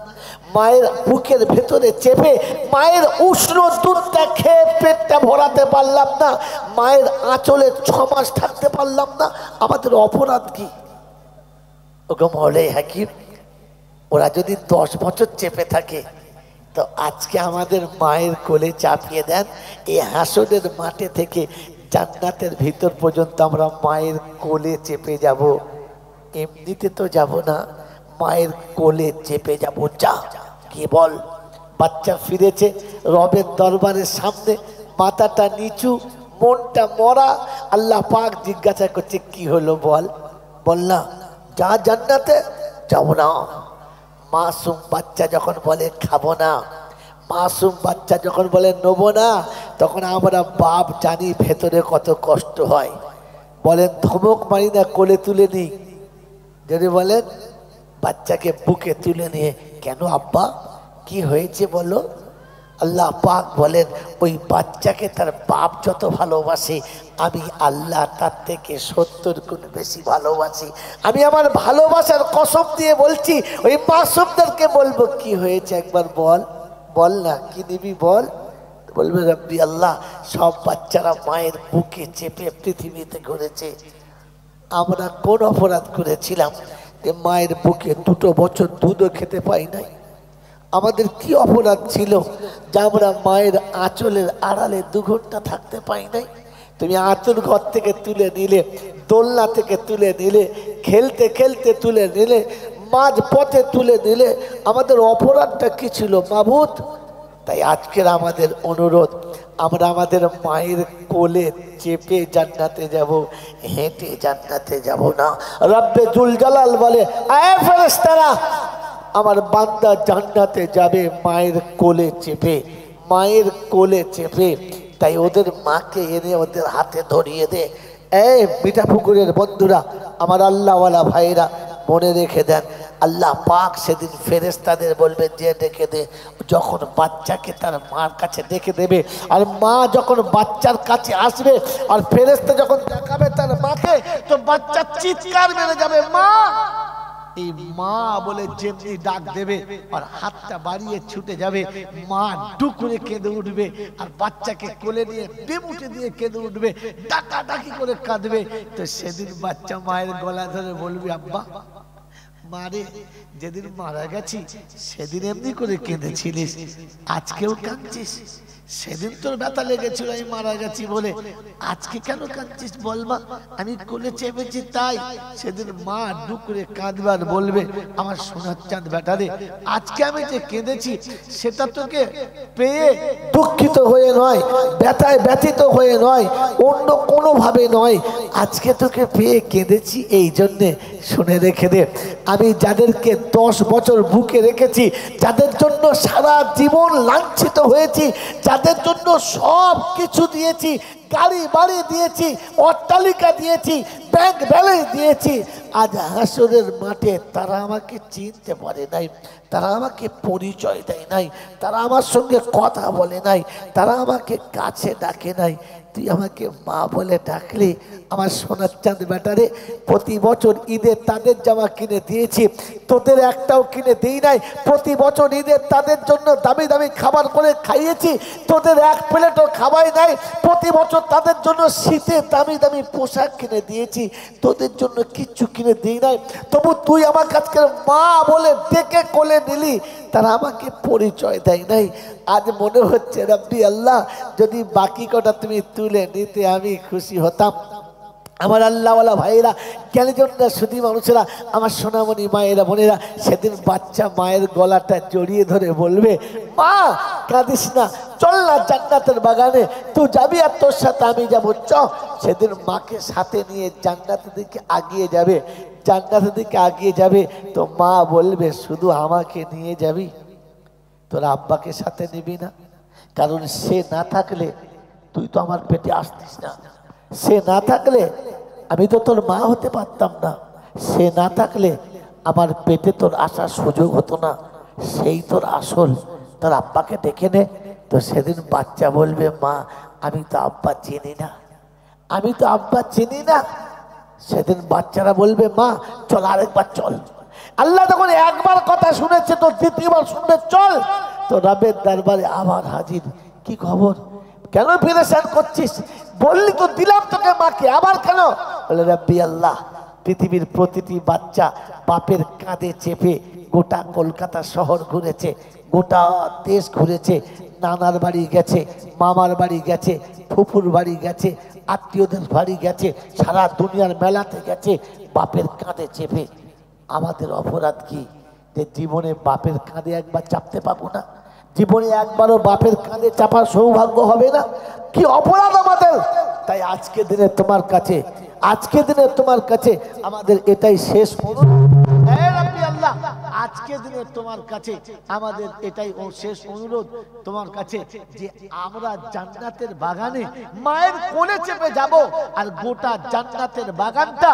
মায়ের বুকের ভেতরে চেপে মায়ের উষ্ণ দুধটা খেয়ে পেটটা ভরাতে পারলাম না? মায়ের আঁচলে 6 মাস থাকতে পারলাম না? আমাদের অপরাধ কি? ওগো মওলাই হাকিম, ওরা যদি 10 বছর চেপে থাকে, তো আজকে আমাদের মায়ের কোলে চাপিয়ে দেন, এই হাসরের মাঠে থেকে জান্নাতের ভিতর পর্যন্ত আমরা মায়ের কোলে চেপে যাব। এমনিতে তো যাব না, মায়ের কোলে চেপে যাব। যা, কে বল? বাচ্চা ফিরেছে রবের দরবারের সামনে, মাথাটা নিচু, মনটা মরা। আল্লাহ পাক জিজ্ঞাসা করছে, কি হলো বল? বললা, যা, জান্নাতে যাব না। মাসুম বাচ্চা যখন বলে খাবো না, মাসুম বাচ্চা যখন বলে নেবো না, তখন আমরা বাপ জানি ভেতরে কত কষ্ট হয়। বলেন, ধমক মারি না, কোলে তুলে নিই? যদি বলেন, বাচ্চাকে বুকে তুলে নিয়ে, কেন আব্বা, কি হয়েছে বলো? আল্লাহ পাক বলেন ওই বাচ্চাকে তার বাপ যত ভালোবাসে আমি আল্লাহ তার থেকে 70 গুণ বেশি ভালোবাসি। আমি আমার ভালোবাসার কসম দিয়ে বলছি, ওই মাসুমদেরকে বলবো কি হয়েছে একবার বল, বল না কি নিবি বল। বলবে রব্বি আল্লাহ, সব বাচ্চারা মায়ের বুকে চেপে পৃথিবীতে ঘুরেছে, আমরা কোন অপরাধ করেছিলাম যে মায়ের বুকে 2 বছর দুধও খেতে পাই নাই? আমাদের কি অপরাধ ছিল যে আমরা মায়ের আঁচলের আড়ালে 2 ঘন্টা থাকতে পাই নাই? তুমি আঁচল ঘর থেকে তুলে নিলে, দোলনা থেকে তুলে নিলে, খেলতে খেলতে তুলে নিলে, মাঝ পথে তুলে নিলে, আমাদের অপরাধটা কি ছিল মাবুদ? তাই আজকের আমাদের অনুরোধ, আমরা আমাদের মায়ের কোলে চেপে জান্নাতে যাব, হেঁটে জান্নাতে যাব না। রব্বে জুল জালাল বলে, আয়ে ফেরেশতারা, আমার বান্দা জান্নাতে যাবে মায়ের কোলে চেপে, মায়ের কোলে চেপে। তাই ওদের মাকে এনে ওদের হাতে ধরিয়ে দে। এই মিঠাপুকুরের বন্ধুরা, আমার আল্লাহওয়ালা ভাইরা, মনে রেখে দেন, আল্লাহ পাক সেদিন ফেরেশতাদের বলবে যে ডেকে দে। যখন বাচ্চাকে তার মার কাছে ডেকে দেবে, আর মা যখন বাচ্চার কাছে আসবে, আর ফেরেশতা যখন দেখাবে তার মাকে, তো বাচ্চা চিৎকার মেরে যাবে মা। এই মা বলে যেমনি ডাক দেবে আর হাতটা বাড়িয়ে ছুটে যাবে, মা ডুক করে কেঁদে উঠবে, আর বাচ্চাকে কোলে নিয়ে ডেমুটে দিয়ে কেঁদে উঠবে, ডাকাডাকি করে কাঁদবে। তো সেদিন বাচ্চা মায়ের গলা ধরে বলবে, আব্বা মারে, যেদিন মারা গেছি সেদিন এমনি করে কেঁদেছিলিস, আজকেও কাঁদছিস? সেদিন তোর ব্যথা লেগেছিল আমি মারা গেছি বলে, আজকে কেন কাঁদছিস বলবা? আমি কোলে চেপেছি তাই। সেদিন মা ডুক করে কাঁদবার বলবে, আমার সোনার চাঁদ বেটারে, আজকে আমি যে কেঁদেছি সেটা তোকে পেয়ে দুঃখিত হয়ে নয়, ব্যথায় ব্যথিত হয়ে নয়, অন্য কোনোভাবে নয়, আজকে তোকে পেয়ে কেঁদেছি এই জন্যে। শুনে রেখে দে, আমি যাদেরকে 10 বছর বুকে রেখেছি, যাদের জন্য সারা জীবন লাঞ্ছিত হয়েছি, যাদের জন্য সব কিছু দিয়েছি, গাড়ি বাড়ি দিয়েছি, অট্টালিকা দিয়েছি, ব্যাংক ব্যালেন্স দিয়েছি, আজ হাসরের মাঠে তারা আমাকে চিনতে পারে নাই, তারা আমাকে পরিচয় দেয় নাই, তারা আমার সঙ্গে কথা বলে নাই, তারা আমাকে কাছে ডাকে নাই। তুই আমাকে মা বলে ডাকলি, আমার সোনার চাঁদ বেটারে, প্রতি বছর ঈদে তাদের জামা কিনে দিয়েছি, তোদের একটাও কিনে দিই নাই। প্রতি বছর ঈদে তাদের জন্য দামি দামি খাবার করে খাইয়েছি, তোদের এক প্লেটও খাওয়াই নাই। প্রতি বছর তাদের জন্য শীতে দামি দামি পোশাক কিনে দিয়েছি, তোদের জন্য কিচ্ছু কিনে দিই নাই। তবু তুই আমার কাছে মা বলে ডেকে কোলে নিলি, তারা আমাকে পরিচয় দেয় নাই। আজ মনে হচ্ছে রব্বি আল্লাহ, যদি বাকি কটা তুমি তুলে নিতে আমি খুশি হতাম। আমার আল্লাহওয়ালা ভাইয়েরা, জ্ঞানীজনরা, সুধী মানুষেরা, আমার সোনামণি মায়েরা বোনেরা, সেদিন বাচ্চা মায়ের গলাটা জড়িয়ে ধরে বলবে, মা কাঁদিস না, চল না জান্নাতের বাগানে, তুই যাবি আর তোর সাথে আমি যাবো, চ। সেদিন মাকে সাথে নিয়ে জান্নাতের দিকে আগিয়ে যাবে, জান্নাতের দিকে আগিয়ে যাবে। তো মা বলবে, শুধু আমাকে নিয়ে যাবি, তোর আব্বাকে সাথে নিবি না? কারণ সে না থাকলে তুই তো আমার পেটে আসতিস না, সে না থাকলে আমি তো তোর মা হতে পারতাম না, সে না থাকলে আমার পেটে তোর আসার সুযোগ হতো না, সেই তোর আসল, তোর আব্বাকে ডেকে নে। তো সেদিন বাচ্চা বলবে, মা আমি তো আব্বা চিনি না, আমি তো আব্বা চিনি না। সেদিন বাচ্চারা বলবে, মা চল আরেকবার চল। আল্লাহ তখন একবার কথা শুনেছে, তো দ্বিতীয়বার শুনবে, চল। তো রবের দরবারে আবার হাজির, কি খবর, কেন পেরেশান করছিস? বললি তো দিলাম তোকে মাকে, আবার কেন? বলে রব্বি আল্লাহ, পৃথিবীর প্রতিটি বাচ্চা বাপের কাঁধে চেপে গোটা কলকাতা শহর ঘুরেছে, গোটা দেশ ঘুরেছে, নানার বাড়ি গেছে, মামার বাড়ি গেছে, ফুফুর বাড়ি গেছে, আত্মীয়দের বাড়ি গেছে, সারা দুনিয়ার মেলাতে গেছে বাপের কাঁধে চেপে। আমাদের অপরাধ কি যে জীবনে বাপের কাঁধে একবার চাপতে পাবো না? জীবনে একবারও বাপের কাঁধে চাপার সৌভাগ্য হবে না? কি অপরাধ আমাদের! তাই আজকে দিনে তোমার কাছে, আজকে দিনে তোমার কাছে আমাদের এটাই শেষ। আল্লাহ আজকে দিনে তোমার কাছে আমাদের এটাই শেষ অনুরোধ তোমার কাছে যে আমরা জান্নাতের বাগানে মায়ের কোলে চেপে যাব আর গোটা জান্নাতের বাগানটা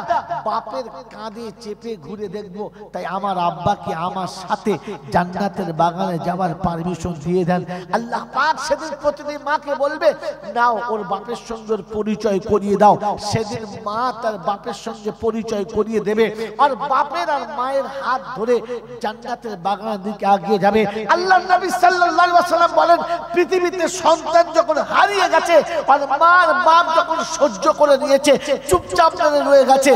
বাপের কাঁধে চেপে ঘুরে দেখব। তাই আমার আব্বাকে আমার সাথে জান্নাতের বাগানে যাওয়ার পারমিশন দিয়ে দেন। আল্লাহ পাক সেদিন প্রতিদিন মাকে বলবে নাও ওর বাপের সঙ্গে পরিচয় করিয়ে দাও। সেদিন মা তার বাপের সঙ্গে পরিচয় করিয়ে দেবে আর বাপের আর মায়ের হাত ধরে জান্নাতের বাগানের দিকে এগিয়ে যাবে। আল্লাহর নবী সাল্লাল্লাহু আলাইহি ওয়াসাল্লাম বলেন পৃথিবীতে সন্তান যখন হারিয়ে গেছে আর মার বাপ যখন সহ্য করে নিয়েছে চুপচাপ করে রয়ে গেছে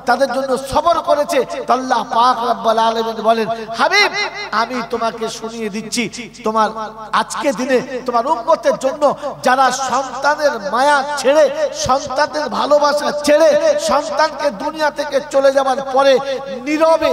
তাদের জন্য সবর করেছে। আল্লাহ পাক রব্বুল আলামিন বলেন হাবিব আমি তোমাকে শুনিয়ে দিচ্ছি তোমার আজকে দিনে তোমার উম্মতের জন্য যারা সন্তানের মায়া ছেড়ে সন্তানের ভালোবাসা ছেড়ে সন্তানকে দুনিয়া থেকে চলে যাওয়ার পরে নীরবে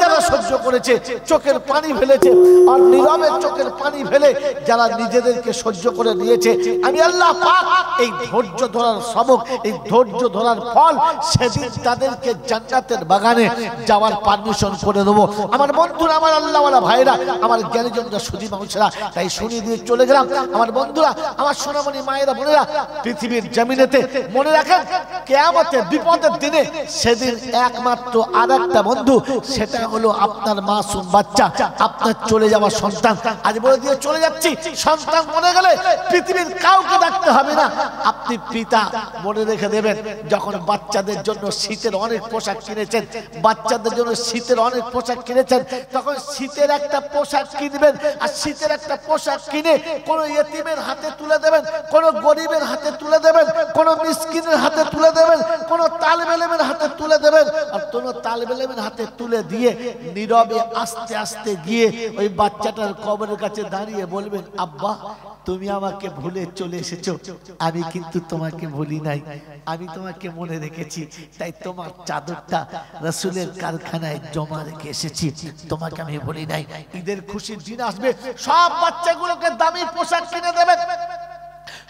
যারা সহ্য করেছে চোখের পানি ফেলেছে আর নীরবে চোখের পানি ফেলে যারা নিজেদেরকে সহ্য করে নিয়েছে আমি আল্লাহ পাক এই ধৈর্য ধরার সবক এই ধৈর্য ধরার ফল সেদিন তাদেরকে জান্নাতের বাগানে যাওয়ার পারমিশন করে দেবো। আমার বন্ধুরা আমার আল্লাহওয়ালা ভাইরা আমার জ্ঞানীজনরা সুধী মানুষেরা তাই শুনিয়ে দিয়ে চলে গেলাম। আমার বন্ধুরা আমার সোনামণি মায়েরা বোনেরা পৃথিবীর জমিনেতে মনে রাখেন কিয়ামতের বিপদের দিনে সেদিন একমাত্র আরেকটা বন্ধু সেটা হলো আপনার মাসুম বাচ্চা আপনার চলে যাওয়া সন্তান। আজ বলে দিয়ে চলে যাচ্ছি সন্তান মরে গেলে পৃথিবীর কাউকে ডাকতে হবে না। আপনি পিতা মনে রেখে দেবেন যখন বাচ্চাদের জন্য শীতের অনেক পোশাক কিনেছেন বাচ্চাদের জন্য শীতের অনেক পোশাক কিনেছেন তখন শীতের একটা পোশাক কিনবেন আর শীতের একটা পোশাক কিনে কোন ইয়েতিমের হাতে তুলে দেবেন কোন গরিবের হাতে তুলে দেবেন কোন মিসকিনের হাতে তুলে দেবেন কোন তালেব ইলমের হাতে তুলে দেবেন আর কোন তালেব ইলমের হাতে তুলে দিয়ে নীরবে আস্তে আস্তে গিয়ে ওই বাচ্চাটার কবরের কাছে দাঁড়িয়ে বলবেন আব্বা তুমি আমাকে ভুলে চলে এসেছো আমি কিন্তু তোমাকে ভুলি নাই আমি তোমাকে মনে রেখেছি তাই তোমার চাদরটা রাসূলের কারখানায় জমা রেখে এসেছি তোমাকে আমি ভুলি নাই। ঈদের খুশির দিন আসবে সব বাচ্চাগুলোকে দামি পোশাক কিনে দেবেন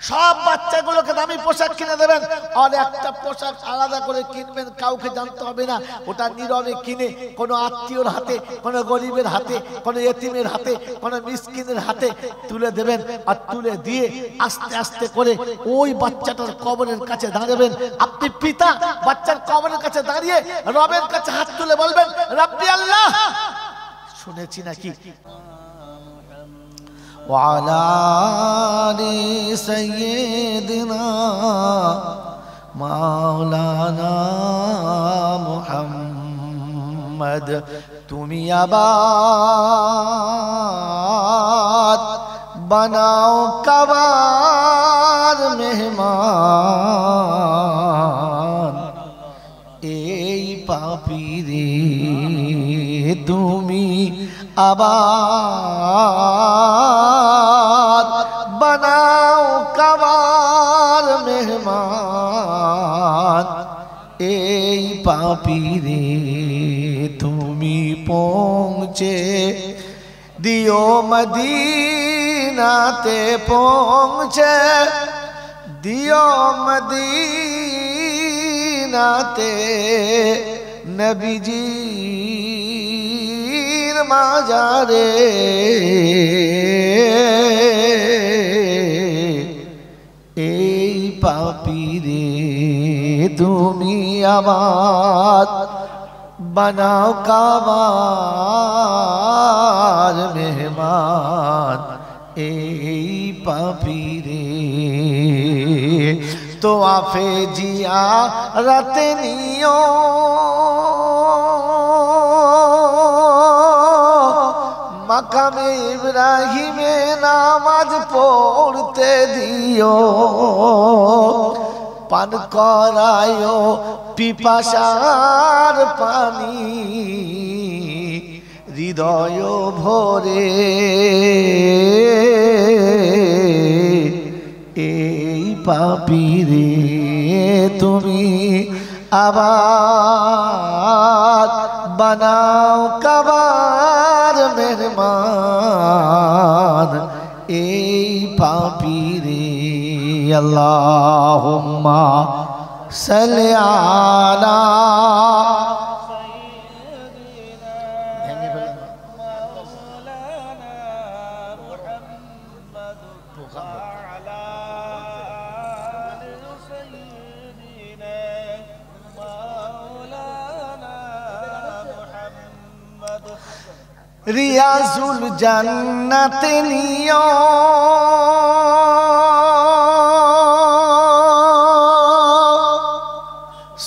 সব বাচ্চাগুলোকে দামি পোশাক কিনে দেবেন আর একটা পোশাক আলাদা করে কিনবেন কাউকে জানতে হবে না ওটা নীরবে কিনে কোনো আত্মীয়র হাতে কোনো গরিবের হাতে কোনো ইয়েতিমের হাতে কোনো মিসকিনের হাতে তুলে দেবেন আর তুলে দিয়ে আস্তে আস্তে করে ওই বাচ্চাটার কবরের কাছে দাঁড়াবেন। আপনি পিতা বাচ্চার কবরের কাছে দাঁড়িয়ে রবের কাছে হাত তুলে বলবেন রাব্বি আল্লাহ শুনেছি নাকি وعلى آل سيدنا مولانا محمد তুমি আবাদ বানাও কাবার মেহমান এই পাপীরে তুমি আবাদ বানাও কাবার মেহমান এই পাপীরে তুমি পৌঁছে দিও মদিনাতে পৌঁছে দিও মদিনাতে নবীজির মাজারে এই পাপীরে তুমি আবাদ বানাও কাবার মেহমান এই পাপীরে তো আফে জিয়ারত নিও মাকামে ইব্রাহিমে নামাজ পড়তে দিও পান করায়ো পিপাসার পানি হৃদয় ভরে এই পাপীরে তুমি আবার বানাও কাবার মেহমান এই পাপীরে আল্লাহুম্মা সাল্লি আলা রিয়াজুল জান্নাতে নিও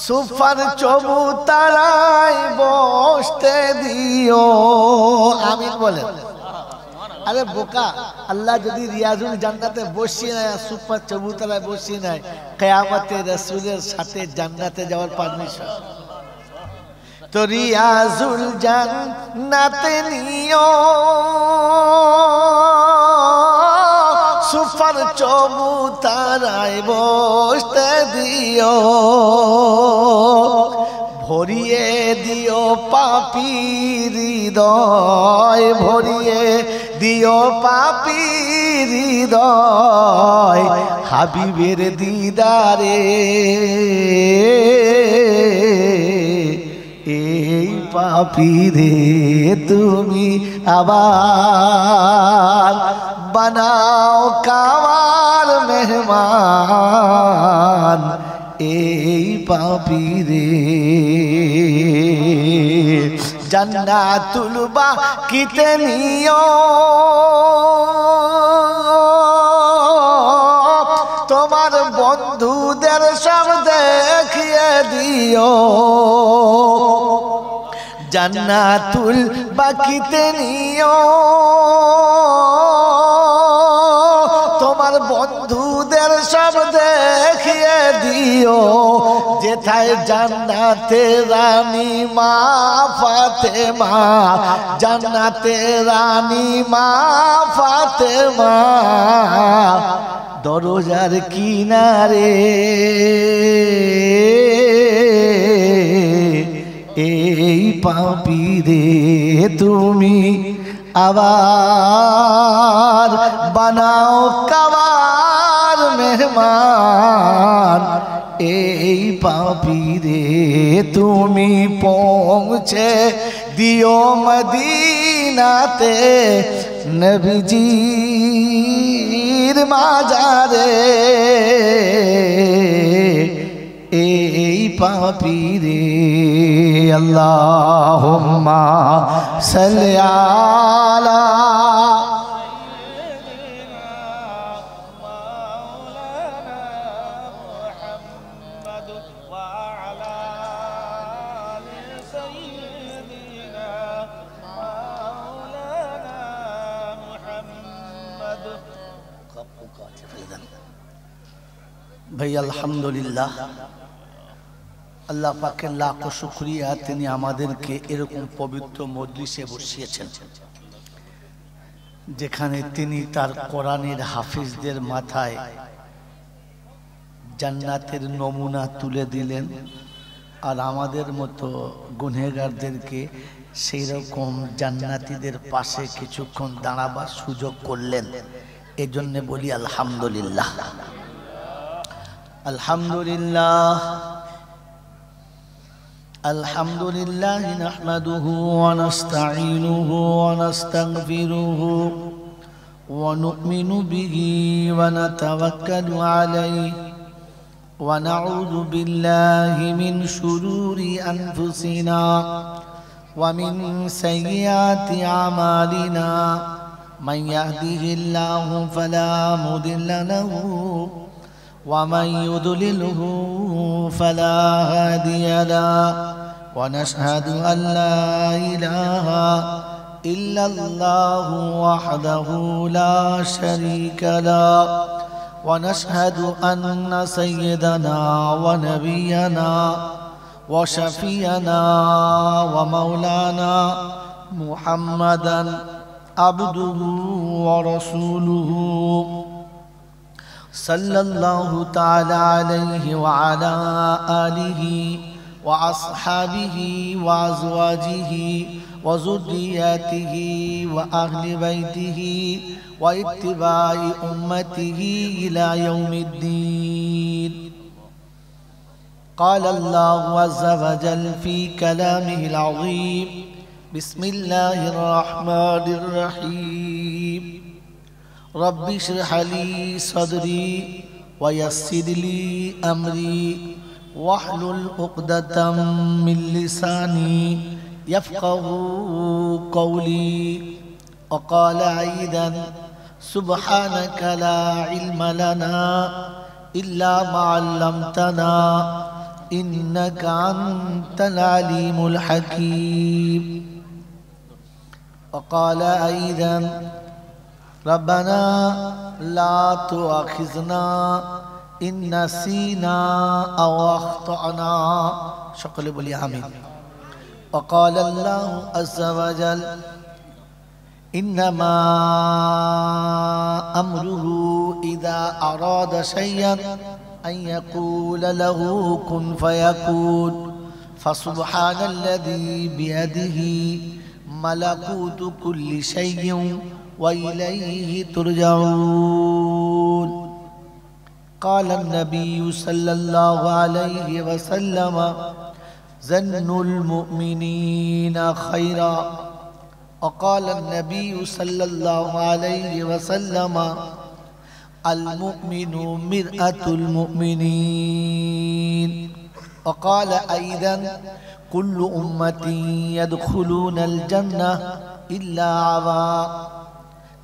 সুফার চবুতারায় বসতে দিও। আমিন বলেন। আরে বোকা, আল্লাহ যদি রিয়াজুল জান্নাতে বসিয়ে নেয়, সুফার চবুতারায় বসিয়ে নেয়, কিয়ামতে রাসূলের সাথে জান্নাতে যাওয়ার পারমিশন। তো রিয়াজুল জান্নাতে নিও সুফার চবুতারায় বসতে দিও, ভরিয়ে দিও পাপীর হৃদয়, ভরিয়ে দিও পাপীর হৃদয় হাবিবের দিদারে। এই পাপীরে তুমি আবার বানাও কাবার মেহমান, এই পাপীরে জান্নাতুল বাকিতে নিও তোমার বন্ধুদের সব দেখিয়ে দিও, জান্নাতুল বাকিতে নিও তোমার বন্ধুদের সব দেখিয়ে দিও, যেথায় জান্নাতে রানী মা ফাতেমা, জান্নাতে রানী মা ফাতেমা দরজার কিনারে। এই পাপীরে তুমি আবার বানাও কাবার মেহমান, এই পাপীরে তুমি পৌঁছে দিও মদিনাতে নবীজির মাজারে। এই পাপীরে আল্লাহুম্মা সাল্লি আলা ভাই। আলহামদুলিল্লাহ, আল্লাহ পাকের লাখো শুকরিয়া, তিনি আমাদেরকে এরকম পবিত্র মজলিসে বসিয়েছেন যেখানে তিনি তার কোরআনের হাফিজদের মাথায় জান্নাতের নমুনা তুলে দিলেন, আর আমাদের মতো গুনহেগারদেরকে সেই রকম জান্নাতীদের পাশে কিছুক্ষণ দাঁড়াবার সুযোগ করলেন। এজন্য বলি আলহামদুলিল্লাহ। আলহামদুলিল্লাহ আলহামদুলিল্লাহ নাহমাদুহু ওয়া নাস্তাঈনুহু ওয়া নাস্তাগফিরুহু ওয়া নু'মিনু বিহি ওয়া নাতাওয়াক্কালু আলাইহি ওয়া নাউযু বিল্লাহি মিন শুরুরি আনফুসিনা ওয়া মিন সাইয়্যাতি আমালিনা মান ইয়াহদিহিল্লাহু ফালা মুদিল্লা লাহু ومن يضلله فلا هادي له ونشهد أن لا إله إلا الله وحده لا شريك له ونشهد أن سيدنا ونبينا وشفينا ومولانا محمدا عبده ورسوله صلى الله تعالى عليه وعلى آله وأصحابه وأزواجه وذرياته وأهل بيته واتباع أمته إلى يوم الدين. قال الله عز وجل في كلامه العظيم: بسم الله الرحمن الرحيم. رب اشرح لي صدري ويسر لي أمري واحلل عقدة من لساني يفقهوا قولي. وقال أيضا سبحانك لا علم لنا إلا ما علمتنا إنك أنت العليم الحكيم. وقال أيضا ربنا لا تؤاخذنا إن نسينا أو أخطأنا. সকলে বলি আমিন। وقال الله عز وجل إنما أمره إذا أراد شيئا أن يقول له كن فيكون. فسبحان الذي بيده ملكوت كل شيء وإليه ترجعون. قال النبي صلى الله عليه وسلم ظن المؤمنين خيرا. وقال النبي صلى الله عليه وسلم المؤمن مرآة المؤمنين. وقال أيضا كل أمتي يدخلون الجنة إلا أبى.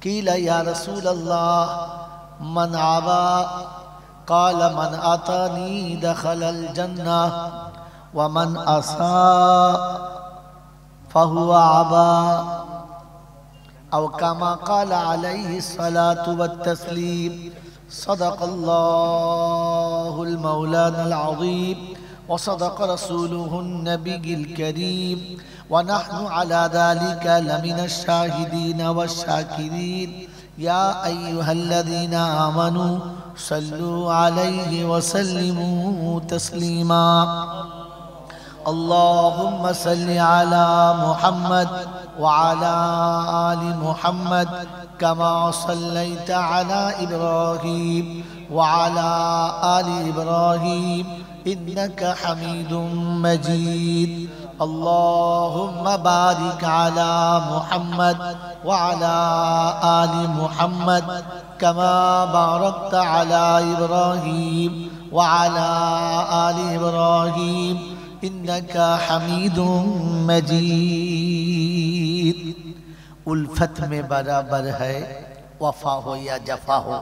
قيل يا رسول الله من أبى؟ قال من أطاني دخل الجنة ومن أساء فهو أبى. أو كما قال عليه الصلاة والتسليم. صدق الله المولانا العظيم وصدق رسوله النبي الكريم ونحن على ذلك لمن الشاهدين والشاكرين. يا أيها الذين آمنوا صلوا عليه وسلموا تسليما. اللهم صل على محمد وعلى آل محمد كما صليت على إبراهيم وعلى آل إبراهيم إنك حميد مجيد. اللهم بارك على محمد وعلى آل محمد كما باركت على إبراهيم وعلى آل إبراهيم إنك حميد مجيد. उल्फत में बराबर है वफा हो या जफा हो.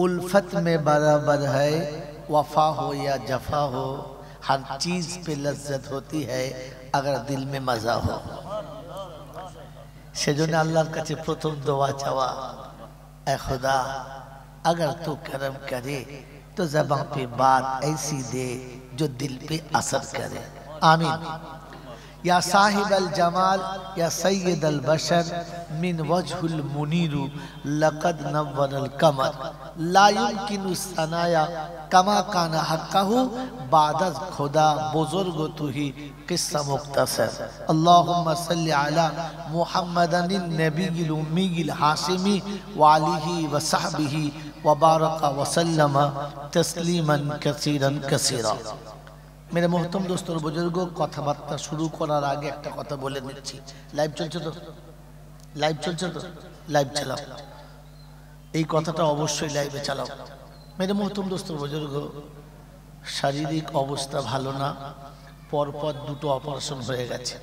उल्फत में बराबर है वफा हो या जफा हो. हर चीज पे लज्जत होती है अगर दिल में मजा हो. সেজন্য আল্লাহর কাছে প্রথম দোয়া চাওয়া, ऐ खुदा अगर तू करम करे तो ज़बान पे बात ऐसी दे जो दिल पे असर करे. आमीन. या साहिब अल जमाल या सैयद अल बशर मिन वजहुल मुनीरु लक़द नव्वर अल कमर ला युमकिनु सनाया कमा काना हक़्क़हु बाद खुदा बुजुर्ग तू ही किस्सा मुख्तसर. अल्लाहुम्मा सल्लि अला मुहम्मदिन नबील उम्मील हाशिमी व आलिहि व सहबिहि व बारक व सल्लम तस्लीमन कसीरन कसीरा. मेरे मोहतरम दोस्तों और बुजुर्गों, কথাবার্তা শুরু করার আগে একটা কথা বলে নিচ্ছি। লাইভ চলছে তো? লাইভ চলছে তো? লাইভ চালাও। এই কথাটা অবশ্যই লাইভে চালাও। मेरे मोहतरम दोस्तों बुजुर्गों, শারীরিক অবস্থা ভালো না, পরপর দুটো অপারেশন হয়ে গেছে।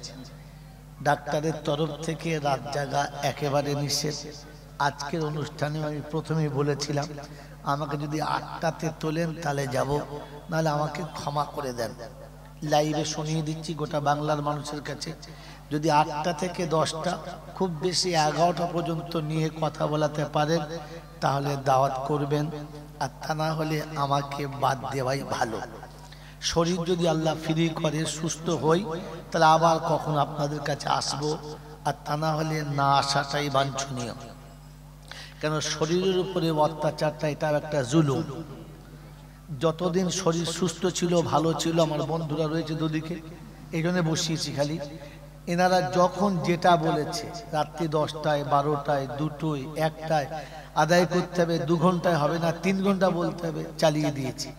ডাক্তারের তরফ থেকে রাত জাগা একেবারে নিষেধ। আজকের অনুষ্ঠানে আমি প্রথমেই বলেছিলাম আমাকে যদি ৮টাতে তোলেন তাহলে যাব, নাহলে আমাকে ক্ষমা করে দেন। লাইভে শুনিয়ে দিচ্ছি গোটা বাংলার মানুষের কাছে, যদি ৮টা থেকে 10টা খুব বেশি 11টা পর্যন্ত নিয়ে কথা বলাতে পারেন তাহলে দাওয়াত করবেন, আর তা না হলে আমাকে বাদ দেওয়াই ভালো। শরীর যদি আল্লাহ ফ্রি করে সুস্থ হই তাহলে আবার কখন আপনাদের কাছে আসবো, আর তা না হলে না আসাটাই বাঞ্ছনীয়। কেন শরীরের উপরে অত্যাচারটা এটা একটা জুলুম। যতদিন শরীর সুস্থ ছিল ভালো ছিল, আমার বন্ধুরা রয়েছে দুদিকে, এই জন্য বসিয়েছি খালি। এনারা যখন যেটা বলেছে রাত্রি 10টায় 12টায় 2টোয় 1টায় আদায় করতে হবে, 2 ঘন্টায় হবে না 3 ঘন্টা বলতে হবে, চালিয়ে দিয়েছি।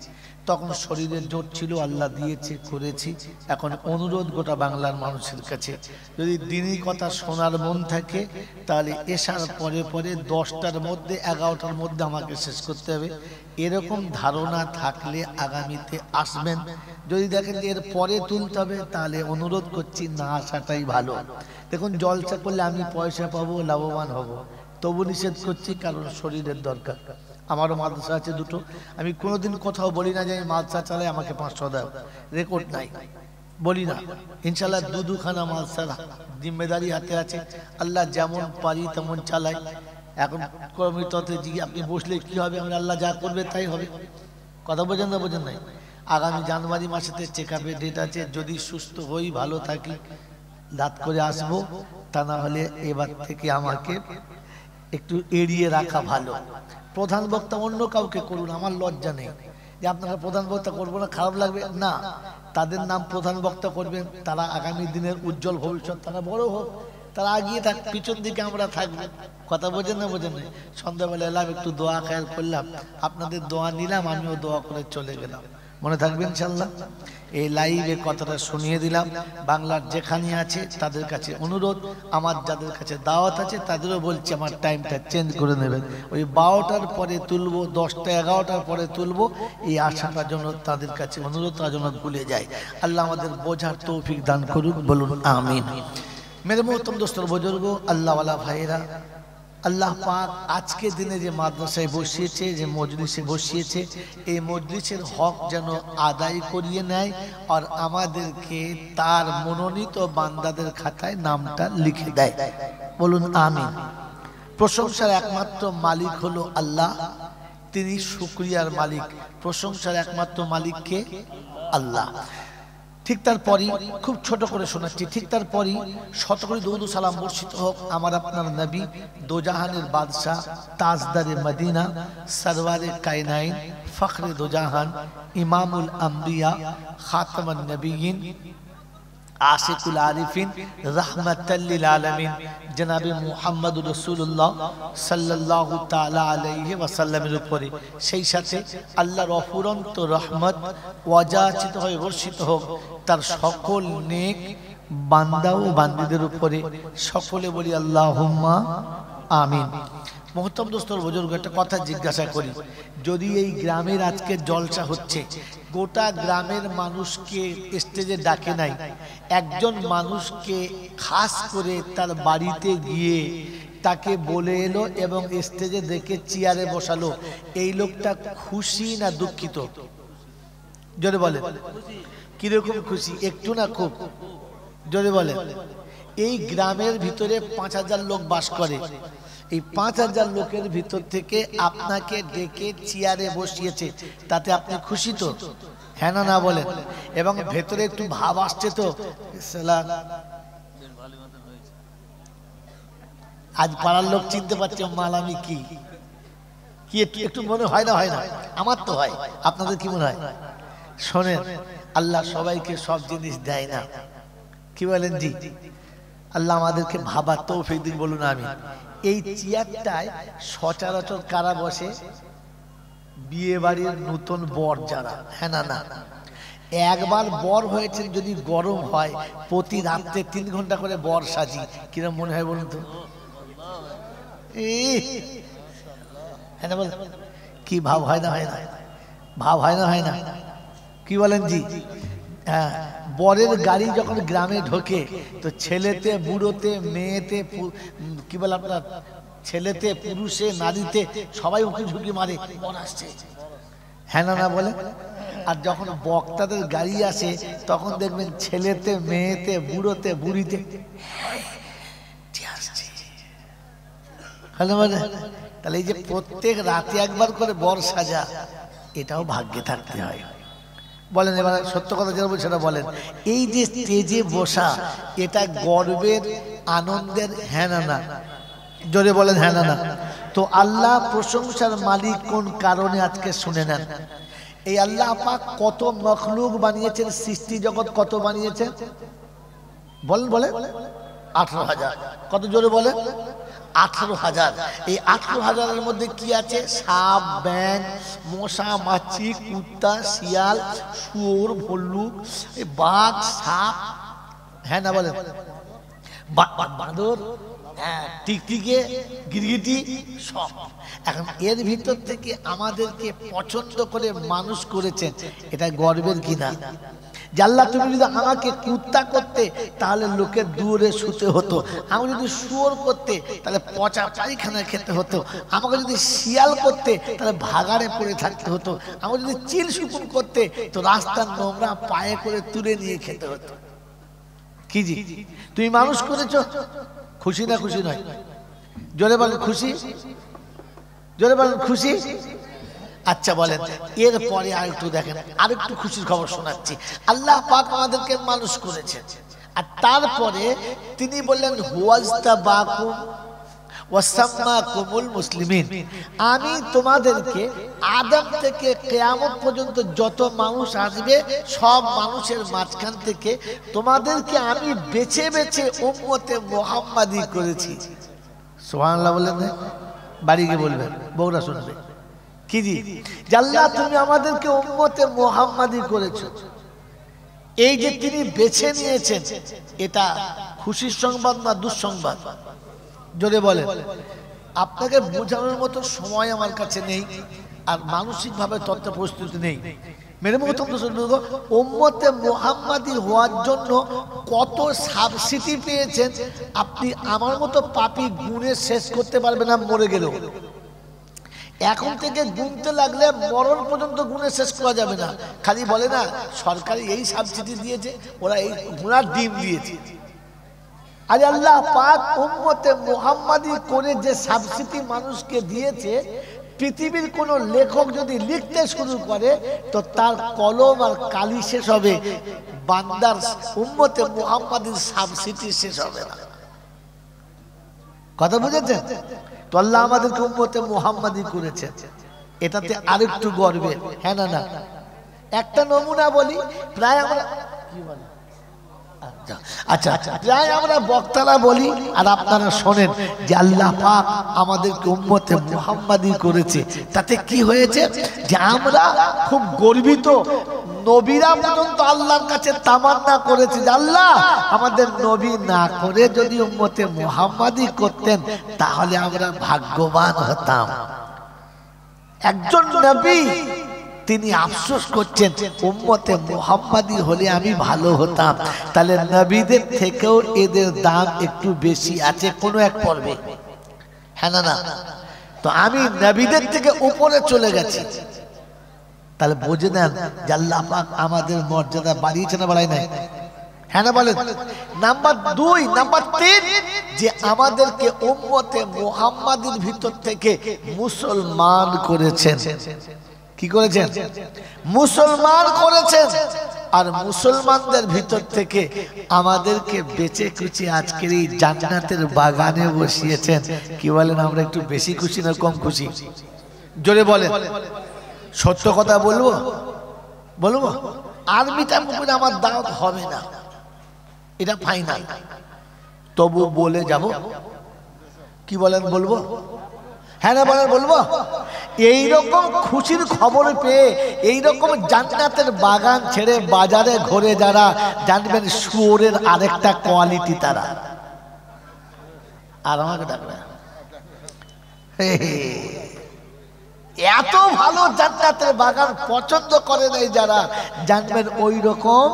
তখন শরীরের জোর ছিল, আল্লাহ দিয়েছে, করেছি। এখন অনুরোধ গোটা বাংলার মানুষের কাছে, যদি দিনই কথা শোনার মন থাকে তাহলে এশার পরে পরে 10টার মধ্যে 11টার মধ্যে আমাকে শেষ করতে হবে। এরকম ধারণা থাকলে আগামীতে আসবেন, যদি দেখেন যে এর পরে তুলতে হবে তাহলে অনুরোধ করছি না আসাটাই ভালো। দেখুন জলসা করলে আমি পয়সা পাবো, লাভবান হব, তবু নিষেধ করছি কারণ শরীরের দরকার। আমারও মাদ্রাসা আছে দুটো, আমি কোনোদিন কোথাও বলি না যে আমি মাদ্রাসা চালাই আমাকে 500 দাও, রেকর্ড নাই, বলি না। ইনশাল্লাহ দুখানা মাদ্রাসার জিম্মেদারি হাতে আছে, আল্লাহ যেমন পারি তেমন চালাই। এখন কর্মীতত্ত্বে জিজ্ঞে আপনি বসলে কি হবে, আমি আল্লাহ যা করবে তাই হবে। কথা বোঝেন না, বোঝেন নাই? আগামী জানুয়ারি মাসেতে চেক আপের ডেট আছে, যদি সুস্থ হই ভালো থাকি দাঁত করে আসবো, তা না হলে এবার থেকে আমাকে একটু এড়িয়ে রাখা ভালো। প্রধান বক্তা অন্য কাউকে করুন, আমার লজ্জা নেই যে আপনারা প্রধান বক্তা করবো না, খারাপ লাগবে না। তাদের নাম প্রধান বক্তা করবেন, তারা আগামী দিনের উজ্জ্বল ভবিষ্যৎ, তারা বড় হোক, তারা আগিয়ে থাক, পিছন দিকে আমরা থাকবো। কথা বোঝেন না, বোঝেন না? সন্ধ্যাবেলা এলাম, একটু দোয়া খেয়াল করলাম, আপনাদের দোয়া নিলাম, আমিও দোয়া করে চলে গেলাম। মনে থাকবে ইনশাল্লাহ। এই লাইভে কথাটা শুনিয়ে দিলাম। বাংলার যেখানে আছে তাদের কাছে অনুরোধ, আমার যাদের কাছে দাওয়াত আছে তাদেরও বলছি আমার টাইমটা চেঞ্জ করে নেবেন। ওই 12টার পরে তুলবো, 10টা 11টার পরে তুলবো, এই আশাটার জন্য তাদের কাছে অনুরোধ, তার জন্য ভুলে যায়। আল্লাহ আমাদের বোঝার তৌফিক দান করুক, বলুন আমিন। মেরে মোহতরম দোস্তর বুজুর্গ, আল্লাহওয়ালা ভাইরা, আল্লাহ পাক আজকে দিনে যে মাদ্রাসায় বসিয়েছে, যে মজলিসে বসিয়েছে, এই মজলিসের হক যেন আদায় করিয়ে নেয় আর আমাদেরকে তার মনোনীত বান্দাদের খাতায় নামটা লিখে দেয়, বলুন আমিন। প্রশংসার একমাত্র মালিক হলো আল্লাহ, তিনি শুকরিয়ার মালিক। প্রশংসার একমাত্র মালিককে আল্লাহ। ঠিক তারপরই খুব ছোট করে শোনাচ্ছি, ঠিক তারপরই শত করে দরুদ ও সালাম বর্ষিত হোক আমার আপনার নবী, দোজাহানের বাদশাহ, তাজদারে মদিনা, সরওয়ারে কায়নাইন, ফখরে দোজাহান, ইমামুল আম্বিয়া, খাতামুন নবিয়্যিন, আশিকুল আরিফিন, রাহমাতাল লিল আলামিন, জনাবে মুহাম্মদুর রাসূলুল্লাহ সাল্লাল্লাহু তাআলা আলাইহি ওয়াসাল্লামের উপরে, সেই সাথে আল্লাহর অফুরন্ত রহমত ওয়াজাচিত হয়ে বর্ষিত হোক তার সকল নেক বান্দা ও বান্দীদের উপরে। সকলে বলি আল্লাহুম্মা আমিন। মোহতরম দোস্তর বুজুর্গ, একটা কথা জিজ্ঞাসা করি, যদি এই গ্রামের আজকে জলসা হচ্ছে, গোটা গ্রামের মানুষকে স্টেজে ডাকে নাই, একজন মানুষকে খাস করে তার বাড়িতে গিয়ে তাকে বলে এলো এবং স্টেজে দেখে চেয়ারে বসালো, এই লোকটা খুশি না দুঃখিত? জোরে বলে, কিরকম খুশি? একটু না খুব? জোরে বলে। এই গ্রামের ভিতরে 5000 লোক বাস করে, এই 5000 লোকের ভিতর থেকে আপনাকে ডেকে চেয়ারে বসিয়েছে, তাতে আপনি খুশি তো? হ্যাঁ না না বলেন। এবং ভেতরে একটু ভাব আসছে তো, আজ পাড়ার লোক চিনতে পারছে মাল আমি কি কি, একটু মনে হয় না? হয় না? আমার তো হয়, আপনাদের কি মনে হয়? শোনেন, আল্লাহ সবাইকে সব জিনিস দেয় না, কি বলেন জি? আল্লাহ আমাদেরকে ভাবার তৌফিক দিন, বলুন আমিন। এই চেয়ারটায় সচরাচর কারা বসে? বিয়ে বাড়ির নতুন বর যারা, হ্যাঁ না না? একবার বর হয়েছে, যদি গরম হয় প্রতি রাত্রে 3 ঘন্টা করে বর সাজি, কিরম মনে হয় বলুন তো? হ্যাঁ না বল, কি ভাব হয় না? হয় না? ভাব হয় না? হয় না? কি বলেন জি? হ্যাঁ, বরের গাড়ি যখন গ্রামে ঢোকে তো ছেলেতে বুড়োতে মেয়েতে, কি বলে আপনার, ছেলেতে পুরুষে নারীতে সবাই উঁকি ঝুঁকি মারে, বর আসছে, হ্যাঁ না না বলে? আর যখন বক্তাদের গাড়ি আসে তখন দেখবেন ছেলেতে মেয়েতে বুড়োতে বুড়িতে বলে। তাহলে এই যে প্রত্যেক রাতে একবার করে বর সাজা, এটাও ভাগ্যে থাকতে হয়। বলেন এবার সত্য কথা যেটা বলছেন সেটা বলেন। এই যে স্টেজে বসা, এটা গর্বের, আনন্দের, হ্যাঁ না না? জোরে বলেন হ্যাঁ না না? তো আল্লাহ প্রশংসার মালিক কোন কারণে আজকে শুনে নেন। এই আল্লাহ পাক কত মখলুক বানিয়েছেন, সৃষ্টি জগৎ কত বানিয়েছেন বলেন? বলে 18,000। কত? জোরে বলে 18,000। এই 18,000-এর মধ্যে কি আছে? সাপ, ব্যাঙ, মশা, মাছি, কুত্তা, শিয়াল, শুয়োর, ভল্লুক, বাঘ, সাপ, হ্যাঁ না বলেন? বাঁদর, হ্যাঁ, টিকটিকে, গিরগিটি সব। এখন এর ভিতর থেকে আমাদেরকে পছন্দ করে মানুষ করেছেন, এটা গর্বের কিনা? যে আল্লাহ তুমি যদি আমাকে কুত্তা করতে তাহলে লোকের দূরে শুতে হতো, আমাকে যদি শুয়োর করতে তাহলে পচা পায়খানা খেতে হতো, আমাকে যদি শিয়াল করতে তাহলে ভাগাড়ে পড়ে থাকতে হতো, আমাকে যদি চিল শুকুন করতে তো রাস্তার নোংরা পায়ে করে তুলে নিয়ে খেতে হতো। কি জি তুমি মানুষ করেছো, খুশি না খুশি নয়? জোরে বলেন খুশি, জোরে বলেন খুশি। আচ্ছা বলেন, এরপরে আর একটু দেখেন, আরেকটু খুশির খবর শোনাচ্ছি। আল্লাহ পাক আমাদেরকে মানুষ করেছেন, আর তারপরে তিনি বললেন হুয়াজতাবাকুম ওয়াসাম্মাকুমুল মুসলিমিন, আমি তোমাদেরকে আদম থেকে কিয়ামত পর্যন্ত যত মানুষ আসবে সব মানুষের মাঝখান থেকে তোমাদেরকে আমি বেছে বেছে উম্মতে মুহাম্মাদি করেছি। সুবহানাল্লাহ বলেন, বাড়ি গিয়ে বলবেন, বউরা শুনবে। কি জি আল্লাহ তুমি আমাদেরকে উম্মতে মুহাম্মাদি করেছো, এই যে তিনি বেছে নিয়েছেন, এটা খুশির সংবাদ না দুঃসংবাদ? জোরে বলেন। আপনাকে বোঝানোর মতো সময় আমার কাছে নেই, আর মানসিকভাবে তথ্য প্রস্তুতি নেই। মেরে মহতম উম্মতে মুহাম্মাদি হওয়ার জন্য কত সাবসিডি পেয়েছেন আপনি আমার মতো পাপী গুণে শেষ করতে পারবেন না, মরে গেলেও। এখন থেকে গুনতে লাগলে মরণ পর্যন্ত গুণে শেষ করা যাবে না। খালি বলে না সরকারি এই সাবসিডি দিয়েছে, ওরা এই ঘোড়ার ডিম দিয়েছে। আরে আল্লাহ পাক উম্মতে মুহাম্মাদি করে যে সাবসিডি মানুষকে দিয়েছে, পৃথিবীর কোন লেখক যদি লিখতে শুরু করে তো তার কলম আর কালি শেষ হবে, বান্দার উম্মতে মুহাম্মাদির সাবসিডি শেষ হবে না। কথা বুঝেছেন তো? আল্লাহ আমাদেরকে উম্মতে মুহাম্মাদি করেছেন, এটাতে আরেকটু গর্বের। হ্যাঁ না না, একটা নমুনা বলি। প্রায় আমরা কি বলি, আচ্ছা প্রায় আমরা বক্তারা বলি আর আপনারা শোনেন যে আল্লাহ পাক আমাদেরকে উম্মতে মুহাম্মাদি করেছে। তাতে কি হয়েছে যে আমরা খুব গর্বিত। নবীরা পর্যন্ত আল্লাহর কাছে তামান্না করেছে যে আল্লাহ আমাদের নবী না করে যদি উম্মতে মুহাম্মাদি করতেন তাহলে আমরা ভাগ্যবান হতাম। একজন নবী তিনি আফসোস করছেন উম্মতে মুহাম্মাদি হলে আমি ভালো হতাম। তাহলে নবীদের থেকেও এদের দাম একটু বেশি আছে কোনো এক পর্বে। হ্যাঁ না না, তো আমি নবীদের থেকে উপরে চলে গেছি। তাহলে বুঝে নেন যে আল্লাহ পাক আমাদের মর্যাদা বাড়িয়েছে না বাড়ায় নাই? হ্যাঁ না বলেন। নাম্বার 2, নাম্বার 3, যে আমাদেরকে উম্মতে মুহাম্মাদির ভিতর থেকে মুসলমান করেছেন। কি করেছেন? মুসলমান করেছেন। আর মুসলমানদের ভিতর থেকে আমাদেরকে বেঁচে খুঁচে আজকের এই জান্নাতের বাগানে বসিয়েছেন। কি বলেন, আমরা একটু বেশি খুশি না কম খুশি? জোরে বলেন। সত্য কথা বলবো, বলবো আরবিটা মুখে আমার দাওয়াত হবে না, এটা ফাইনাল। তবু বলে যাব। কি বলেন, বলবো? হ্যাঁ না বলেন, বলবো। এইরকম খুশির খবর পেয়ে এইরকম জান্নাতের বাগান ছেড়ে বাজারে ঘুরে যারা, জানবেন শুয়োরের আরেকটা কোয়ালিটি তারা। আর আমাকে ডাকবে এত ভালো জান্নাতের বাগান পছন্দ করে নাই যারা, জানবেন ওই রকম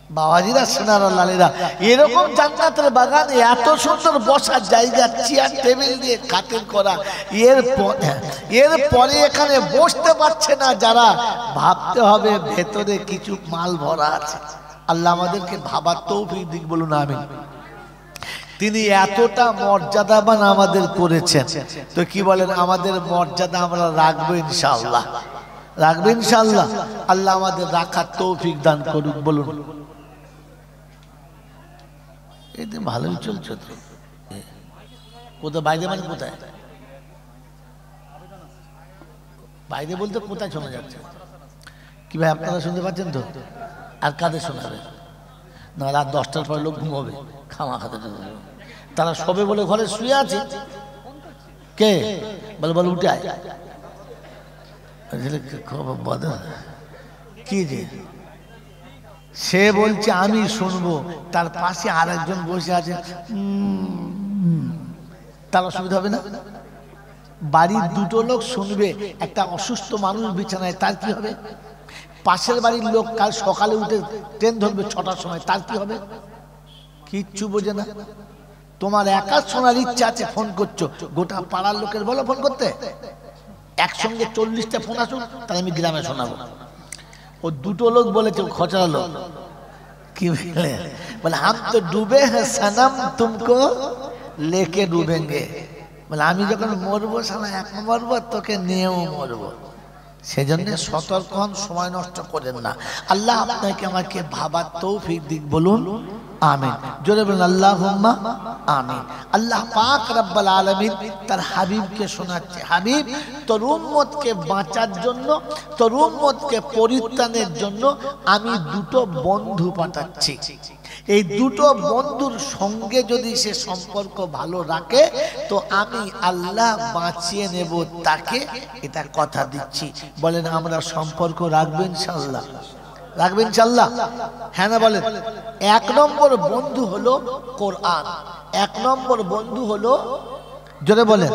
বাবাজিরা সোনারা লালেরা, এরকম জান্নাতের বাগান, এত সুন্দর বসার জায়গা, চেয়ার টেবিল দিয়ে কাটিং করা, এরপরে এখানে বসতে পারছে না যারা, ভাবতে হবে ভেতরে কিছু মাল ভরা আছে। আল্লাহ আমাদেরকে ভাবার তৌফিক দিক, বলুন আমিন। তিনি এতটা মর্যাদাবান আমাদের করেছেন, তো কি বলেন আমাদের মর্যাদা আমরা রাখবো ইনশাআল্লাহ, রাখবো ইনশাআল্লাহ। আল্লাহ আমাদের রাখার তৌফিক দান করুক, বলুন। এই তো ভালোই চলছে তো। কোথায় বাইরে, মানে কোথায় বাইরে বলতে কোথায় শোনা যাচ্ছে? কি ভাই আপনারা শুনতে পাচ্ছেন তো? আর কাদের শোনাবে না? রাত 10টার পরে লোক ঘুমাবে, খামা খাতে তারা সবে বলে ঘরে শুয়ে আছে। কে বলে, বলে উঠে আয়। কি যে সে বলছে আমি শুনবো, তার পাশে আরেকজন বসে আছে, তার অসুবিধা হবে না? বাড়ির দুটো লোক শুনবে, একটা অসুস্থ মানুষ বিছানায়, তার কি হবে? পাশের বাড়ির লোক কাল সকালে উঠে ট্রেন ধরবে 6টার সময়, তার কি হবে? কিচ্ছু বোঝে না। তোমার একা শোনার ইচ্ছা আছে, ফোন করছো, গোটা পাড়ার লোকের বলো ফোন করতে, একসঙ্গে 40টা ফোন আসুক, তাহলে আমি গ্রামে শোনাবো। ও দুটো লোক বলেছে, খচড়া লোক, কি বলে হাম তো ডুবে হ্যাঁ সনম তুমকো লেকে ডুবেঙ্গে, বলে আমি যখন মরবো সালা এক মরবো, তোকে নিয়েও মরবো। সেজন্য সতর্ক হন, সময় নষ্ট করেন না। আল্লাহ আপনাকে আমাকে ভাবার তৌফিক দিক, বলুন আমিন। জোরে বলুন আল্লাহুম্মা আমিন। আল্লাহ পাক রব্বুল আলামিন তার হাবিবকে শোনাচ্ছে, হাবিব তোর উম্মতকে বাঁচার জন্য, তোর উম্মতকে পরিত্রাণের জন্য আমি দুটো বন্ধু পাঠাচ্ছি। এই দুটো বন্ধুর সঙ্গে যদি সে সম্পর্ক ভালো রাখে, তো আমি আল্লাহ বাঁচিয়ে নেব তাকে, এটা কথা দিচ্ছি। বলেন আমরা সম্পর্ক রাখবো ইনশাআল্লাহ? রাখবেন ইনশাআল্লাহ? হ্যাঁ না বলেন? 1 নম্বর বন্ধু হলো কোরআন। 1 নম্বর বন্ধু হলো, জোরে বলেন,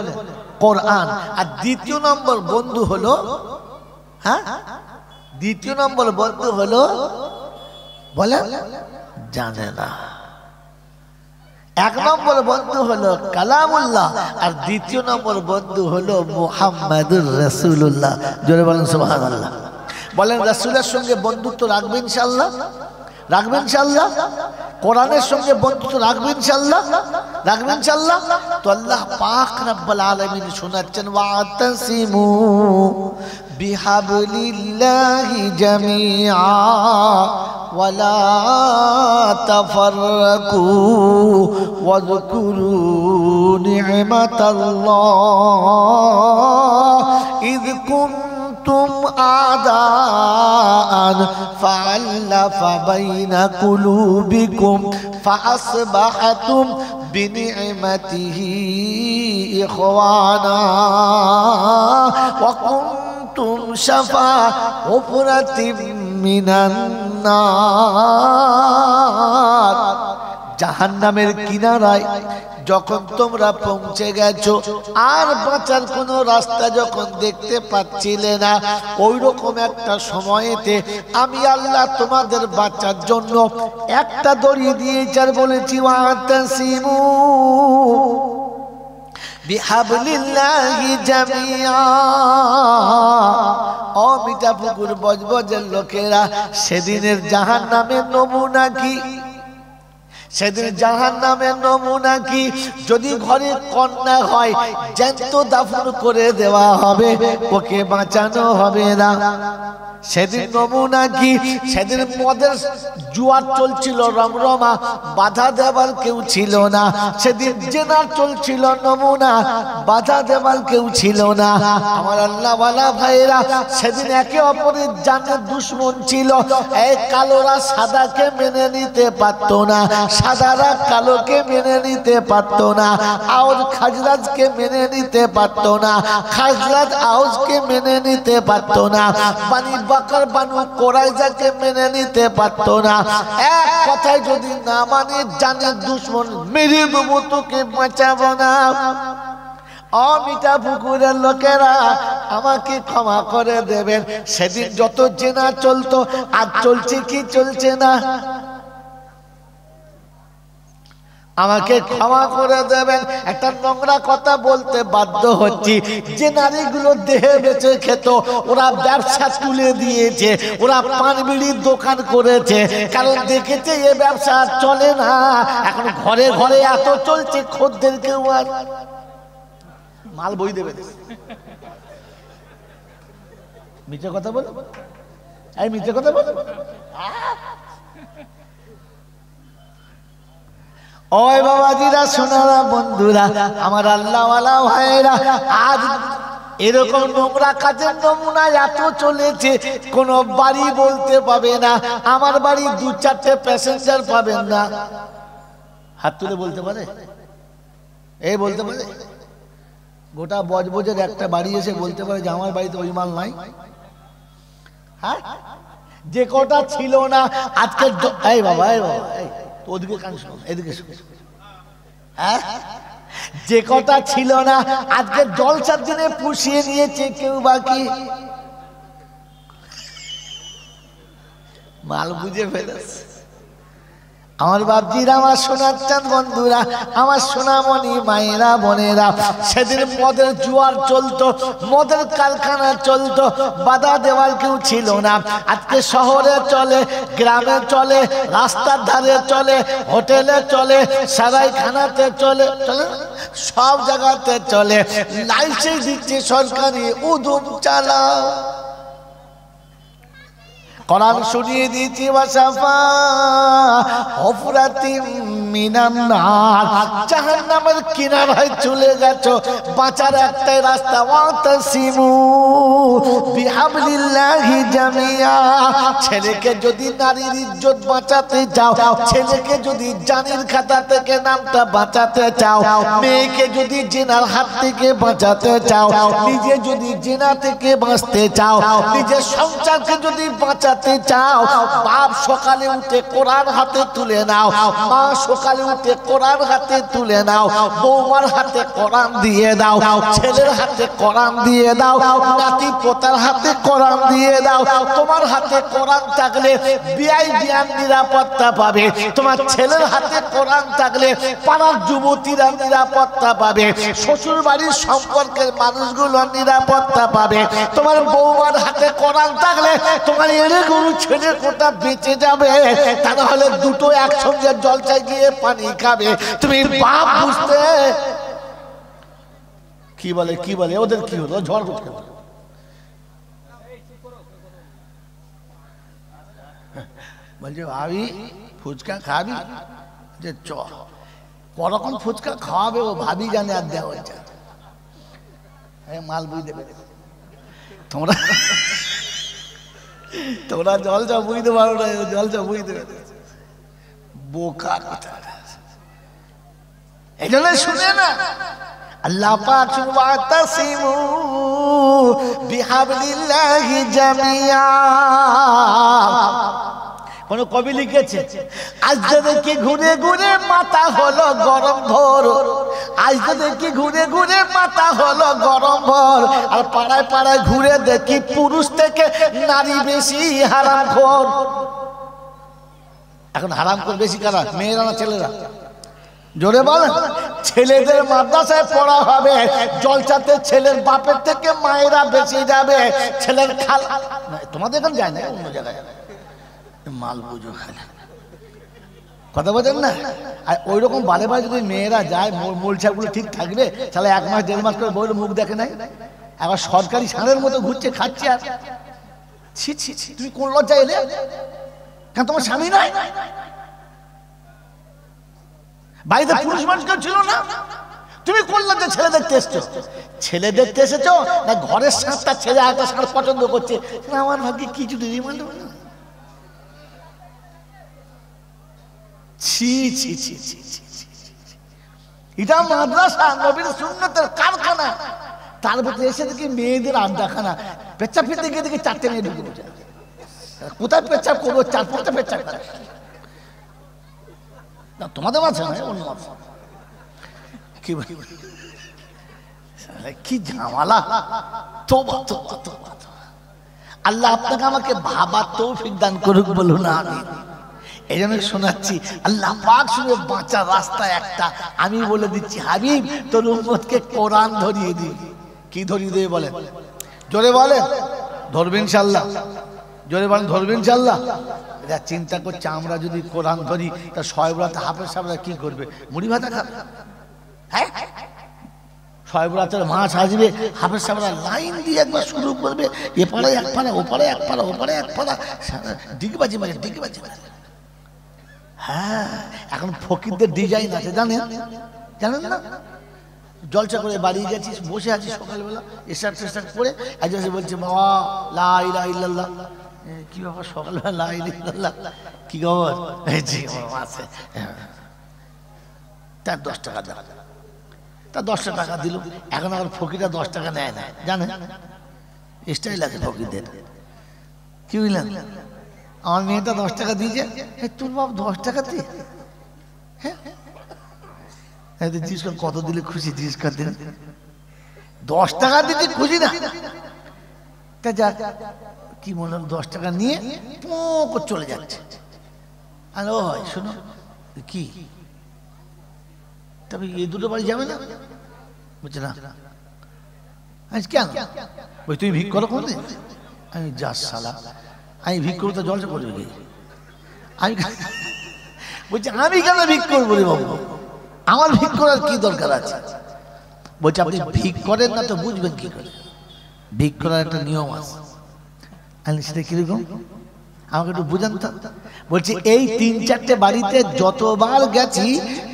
কোরআন। আর 2 নম্বর বন্ধু হলো, হ্যাঁ 2 নম্বর বন্ধু হলো, বলে জানে না। 1 নম্বর বন্ধু হলো কালামুল্লাহ, আর 2 নম্বর বন্ধু হলো মুহাম্মাদুর রাসূলুল্লাহ। জোরে বলেন সুবহানাল্লাহ। বলেন রাসূলের সঙ্গে বন্ধুত্ব রাখবেন ইনশাআল্লাহ? রাখবেন ইনশাআল্লাহ? কোরআনের সঙ্গে বন্ধুত্ব রাখবেন ইনশাআল্লাহ? রাখবেন ইনশাআল্লাহ? তো আল্লাহ পাক রব্বুল আলামিন শোনাচ্ছেন, ওয়াতাসিমু বিহাবলিল্লাহি জামিআ ওয়ালা তাফাররাকু ওয়াযকুরু নি'মাতাল্লাহ ইয কুনতুম আদাআন ফাআল্লাফা বাইনা কুলুবিকুম ফাআসবাহতুম বিনি'মাতিহি ইখওয়ানা ওয়া কুনতুম শাফা হুফরাতিম মিনান নার। জাহান্নামের কিনারায় যখন তোমরা পৌঁছে গেছো, আর বাঁচার কোনো রাস্তা যখন দেখতে পাচ্ছিলে না, ওই রকম একটা সময়েতে আমি আল্লাহ তোমাদের বাঁচার জন্য একটা দড়ি দিয়েছি, আর বলেছি ওয়াতাসিমু বিহাবলিল্লাহি জামিআ। ও মিঠাপুকুর বজবজের লোকেরা, সেদিনের জাহান্নামের নমুনা কি? সেদিন জাহান্নামের নমুনা কি? যদি ঘরে কন্যা হয়, জ্যান্ত দাফন করে দেওয়া হবে, ওকে বাঁচানো হবে না। সেদিন নমুনা কি? সেদিন মদের জুয়ার চলছিল রমরমা, বাধা দেবার কেউ ছিল না। সেদিন জেনার চলছিল নমুনা, বাধা দেবার কেউ ছিল না। আমার আল্লাহওয়ালা ভাইরা, সেদিন একে অপরের জানের দুশ্মন ছিল। এই কালোরা সাদাকে মেনে নিতে পারতো না, সাদারা কালোকে মেনে নিতে পারতো না, আউস খাজরাজকে মেনে নিতে পারতো না, খাজরাজ আউসকে মেনে নিতে পারতো না, বানি বাকর বানু কোরাইজাকে মেনে নিতে পারতো না। এক কথায় যদি না মানে জানের দুশ্মন, মেরে দেবো, তোকে বাঁচাবো না। অমিতা পুকুরের লোকেরা, আমাকে ক্ষমা করে দেবেন। সেদিন যত জেনা চলতো, আর চলছে কি চলছে না? আমাকে ক্ষমা করে দেবেন। একটা নোংরা কথা বলতে বাধ্য হচ্ছি, যে নারীগুলো দেহে বেঁচে খেত, ওরা ব্যবসা তুলে দিয়েছে, ওরা পান বিড়ির দোকান করেছে, কারণ দেখেছে এ ব্যবসা চলে না। এখন ঘরে ঘরে এত চলছে, খদ্দের কেউ আর মাল বই দেবে। মিথ্যে কথা বল, এই মিথ্যে কথা বল। ওই বাবাজিরা, সোনারা, বন্ধুরা, আমার আল্লাহওয়ালা ভাইরা, আজ এরকম নোংরা কাজের নমুনা এত চলেছে, কোন বাড়ি বলতে পাবে না আমার বাড়ি 2-4টে প্যাসেঞ্জার পাবেন না। হাত তুলে বলতে পারে? এই বলতে পারে? গোটা বজবজের একটা বাড়ি এসে বলতে পারে যে আমার বাড়িতে ওই মাল নাই? হ্যাঁ, যে কটা ছিল না আজকে এই বাবা ওদিকে কান শোন, এদিকে শোন। হ্যাঁ, যে কটা ছিল না আজকে জলসার দিনে পুষিয়ে নিয়েছে কেউ বাকি। মাল বুঝে ফেলেছে। আমার বাপজিরা, আমার সোনার চাঁদ বন্ধুরা, আমার সোনামণি মায়েরা বোনেরা, সেদিন মদের জোয়ার চলতো, মদের কারখানা চলতো, বাধা দেওয়ার কেউ ছিল না। আজকে শহরে চলে, গ্রামে চলে, রাস্তার ধারে চলে, হোটেলে চলে, সারাইখানাতে চলে, চলে সব জায়গাতে চলে। লাইসেন্স দিচ্ছে সরকারি, উদুম চালাও। কোরআন শুনিয়ে দিয়েছি, ওয়াসাফা হুফরাতিম মিনান নার, জাহান্নামের কিনারায় চলে গেছো, বাঁচার একটাই রাস্তা, ওয়াতাসিমু বিহাবলিল্লাহি জামিয়া। ছেলেকে যদি নারীর ইজ্জত বাঁচাতে চাও, ছেলেকে যদি জানির খাতা থেকে নামটা বাঁচাতে চাও, মেয়েকে যদি জিনার হাত থেকে বাঁচাতে চাও, নিজে যদি জিনা থেকে বাঁচতে চাও, নিজের সংসারকে যদি বাঁচাতে চাও, বাপ সকালে উঠে কোরআন হাতে তুলে নাও, মা সকালে উঠে কোরআন হাতে তুলে নাও, বৌমার হাতে কোরআন দিয়ে দাও, ছেলের হাতে কোরআন দিয়ে দাও, নাতি পোতার হাতে কোরআন দিয়ে দাও। তোমার হাতে কোরআন থাকলে বিয়াই বিয়ান নিরাপত্তা পাবে, তোমার ছেলের হাতে কোরআন থাকলে পাড়ার যুবতীরা নিরাপত্তা পাবে, শ্বশুর বাড়ির সম্পর্কের মানুষগুলো নিরাপত্তা পাবে। তোমার বৌমার হাতে কোরআন থাকলে তোমার এড়ে গরু ছেলে কোটা বেঁচে যাবে। তা নাহলে দুটো একসঙ্গে জলসায় গিয়ে পানি খাবে। তুমি বাপ বুঝতে কি বলে, কি বলে ওদের কি হলো, ঝড় করতে বলছে ভাবি ফুচকা খাবি, যে চ করকম ফুচকা খাওয়াবে ও ভাবি জানে, আর দেওয়া হয়েছে মাল বুঝতে পেরে। তোমরা তোমরা জলসা বুঝতে পারো না, জলসা বুঝতে পেরে বোকা কথা। এই জন্য শুনে না আল্লাহ পাক ওয়াতাসিমু বিহাবলিল্লাহি জামিয়া। কোন কবি লিখেছে, আজ দেখি ঘুরে ঘুরে মাথা হলো গরম ভোর, আজ দেখি ঘুরে ঘুরে মাথা হলো গরম ভোর, আর পাড়ায় পাড়ায় ঘুরে দেখি পুরুষ থেকে নারী বেশি হারামখোর। এখন হারামখোর বেশি কারা, মেয়েরা না ছেলেরা? জোরে বলেন। ছেলেদের মাদ্রাসায় পড়া হবে, জলসাতে ছেলের বাপের থেকে মায়েরা বেশি যাবে, ছেলের খালা তোমাদের এখানে যায় না, অন্য জায়গায় মাল বুঝো খালি কথা বলেন না। আর ওই রকম বারে বারে যদি মেয়েরা যায়, মূলছাগুলো ঠিক থাকবে, তাহলে 1 মাস 1.5 মাস করে বইয়ের মুখ দেখে নাই, আবার সরকারি সারের মতো ঘুরছে খাচ্ছে। আর ছি ছি ছি, তুমি কোন লজ্জা এলে? কেন তোমার স্বামী নাই? বাড়িতে পুরুষ মানুষ কেউ ছিল না? তুমি কোন লজ্জা ছেলে দেখতে এসছো? ছেলে দেখতে এসেছো না ঘরের সাতটা ছেলে একটা সার পছন্দ করছে? আমার ভাগ্যে কিছু রিমান্ড ছি ছি ছি ছি ছি, এটা মাদ্রাসা, নবীর সুন্নতের কারখানা। তার ভিতরে এসে দেখি মেয়েদের আড্ডাখানা। পেচ্ছাপ ফিরতে গিয়ে দেখি 4টে মেয়ে ঢুকে বসে। কোথায় পেচ্ছাপ করবো? 4-5টা পেচ্ছাপ করে না, তোমাদের মাঝে নয়, অন্য মাঝে। কি কি ঝামেলা! তোবা তোবা তোবা। আল্লাহ আপনাকে আমাকে ভাবার তৌফিক দান করুক, বলুন আমিন। এই জন্য শোনাচ্ছি, আল্লাহ পাক শুনে বাঁচার রাস্তা একটা। আমি বলে দিচ্ছি, হাবিব তোর উম্মতকে কোরআন ধরিয়ে দিই। কি ধরিয়ে দেবে বলেন? জোরে বলেন, ধরবে ইনশাল্লাহ। জোরে বলেন, ধরবে ইনশাল্লাহ। এটা চিন্তা করছে, আমরা যদি কোরআন ধরি তা শয়েবরাতে হাফেজ সাহেবরা কি করবে? মুড়ি ভাতা খাবে? হ্যাঁ, শয়েবরাতের মাছ আসবে, হাফেজ সাহেবরা লাইন দিয়ে একবার শুরু করবে, এপারে এক পাড়া, ওপারে এক পাড়া, ওপারে এক পাড়া, ডিগবাজি মারে, ডিগবাজি মারে। হ্যাঁ, এখন ফকিরদের ডিজাইন আছে, জানেন? জানেন না? জলসা করে বাড়ি গেছিস, বসে আছিস সকালবেলা, এসার টেসার করে একজন বলছে, বাবা লা ইলাহা ইল্লাল্লাহ। কি বাবা সকালবেলা লা ইলাহা ইল্লাল্লাহ, কি খবর? আছে, তার 10 টাকা দেওয়া, তা 10 টাকা দিল। এখন আবার ফকিরা 10 টাকা নেয় না, জানেন? স্টাইল আছে ফকিরদের। কি বুঝলেন? আমার মেয়েটা 10 টাকা দিয়েছে, তোর বাপ 10 টাকা দিয়ে, হ্যাঁ জিজ্ঞেস কর কত দিলে খুশি, জিজ্ঞেস কর দিন 10 টাকা দিতে খুশি না? তা যাক কি মনে হল 10 টাকা নিয়ে পোঁক চলে যাচ্ছে। আর ও হয় শোনো কি, তবে এই দুটো বাড়ি যাবে না? বলছে না। আজ কেন? বলছি তুমি ভিক করো কোনদিন? আমি যা শালা, আমি ভিক করবো তো জলসা করবে কি? আমি বলছি আমি কেন ভিক করবো রে বাবু, আমার ভিক করার কি দরকার আছে? বলছে আপনি ভিক করেন না তো বুঝবেন কি করে, ভিক করার একটা নিয়ম আছে। আমি সেটা কিরকম আমাকে একটু বুঝান তো। বলছি এই 3-4টে বাড়িতে যতবার গেছি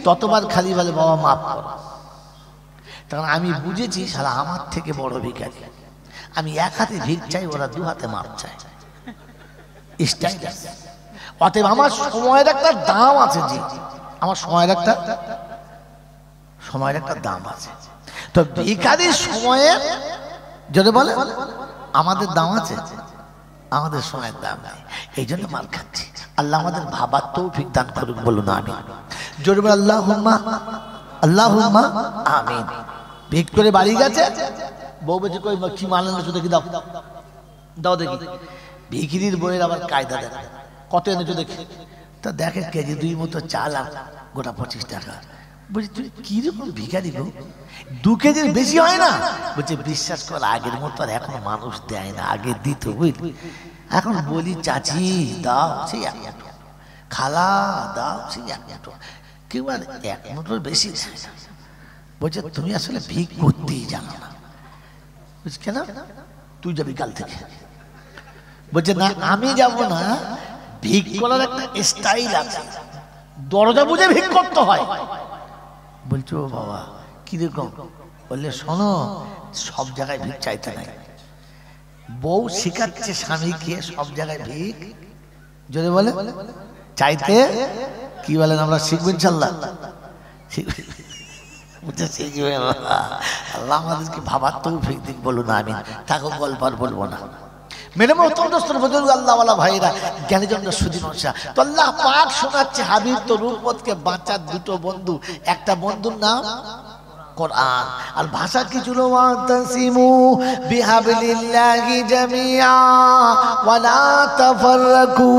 ততবার খালি বলে বাবা মাফ করো। তখন আমি বুঝেছি শালা আমার থেকে বড় ভিখারি, আমি এক হাতে ভিক চাই, ওরা 2 হাতে মাপ চায়। অতএব আমার সময়ের একটা দাম আছে, জি আমার সময়ের একটা দাম আছে। তো ভিখারির সময়ের যদি বলে আমাদের দাম আছে, আমাদের সময়ের দাম নেই, এই জন্য মার খাচ্ছি। আল্লাহ আমাদের ভাবার তৌফিক দান করুক, বলুন আমিন। জোরে বলে আল্লাহুম্মা আল্লাহুম্মা আমিন। ভিক করে বাড়ি গেছে, বউ বলছে কই কি মানলেন না, দেখি দাও দাও দেখি। ভিখিরির বইয়ের আবার কায়দা দেখে, কত এনেছো দেখি। তা দেখে কেজি 2 মতো চাল আর গোটা 25 টাকা। বলছি তুই কিরকম ভিখারি গো, 2 কেজির বেশি হয় না? বলছে বিশ্বাস কর আগের মতো আর এখন মানুষ দেয় না, আগে দিত বুঝলি, এখন বলি চাচি দাও সেই 1 মুঠো, খালা দাও সেই 1 মুঠো, কেউ আর 1 মুঠোর বেশি দেয় না। বলছে তুমি আসলে ভিক করতেই জানো না। বলছি কেন? তুই যাবি কাল থেকে। বলছে না আমি যাব না, ভিক করার একটা স্টাইল আছে, দরজা বুঝে ভিক করতে হয়। বলছো বাবা কিরকম? বললে শোনো সব জায়গায় ভিক চাইতে নাই, বউ শিখাচ্ছে স্বামীকে সব জায়গায় ভিক যদি বলে চাইতে, কি বলেন আমরা শিখবো ইনশাল্লাহ, আল্লাহ আমাদেরকে ভাবার তৌফিক দিন, বলুন আমিন। থাকো গল্প আর বলবো না। মেরে মহতরম দোস্ত বুজুর্গ আল্লাহওয়ালা ভাইরা জ্ঞানীজনরা সুধী মানুষরা, তো আল্লাহ পাক শোনাচ্ছে হাবিব তো রূপমতকে বাঁচার 2টো বন্ধু, একটা বন্ধুর নাম কোরআন, আর ভাষা কি ছিল ওয়াতাসিমু বিহাবলিল্লাহি জামিআ ওয়া লা তাফাররাকু।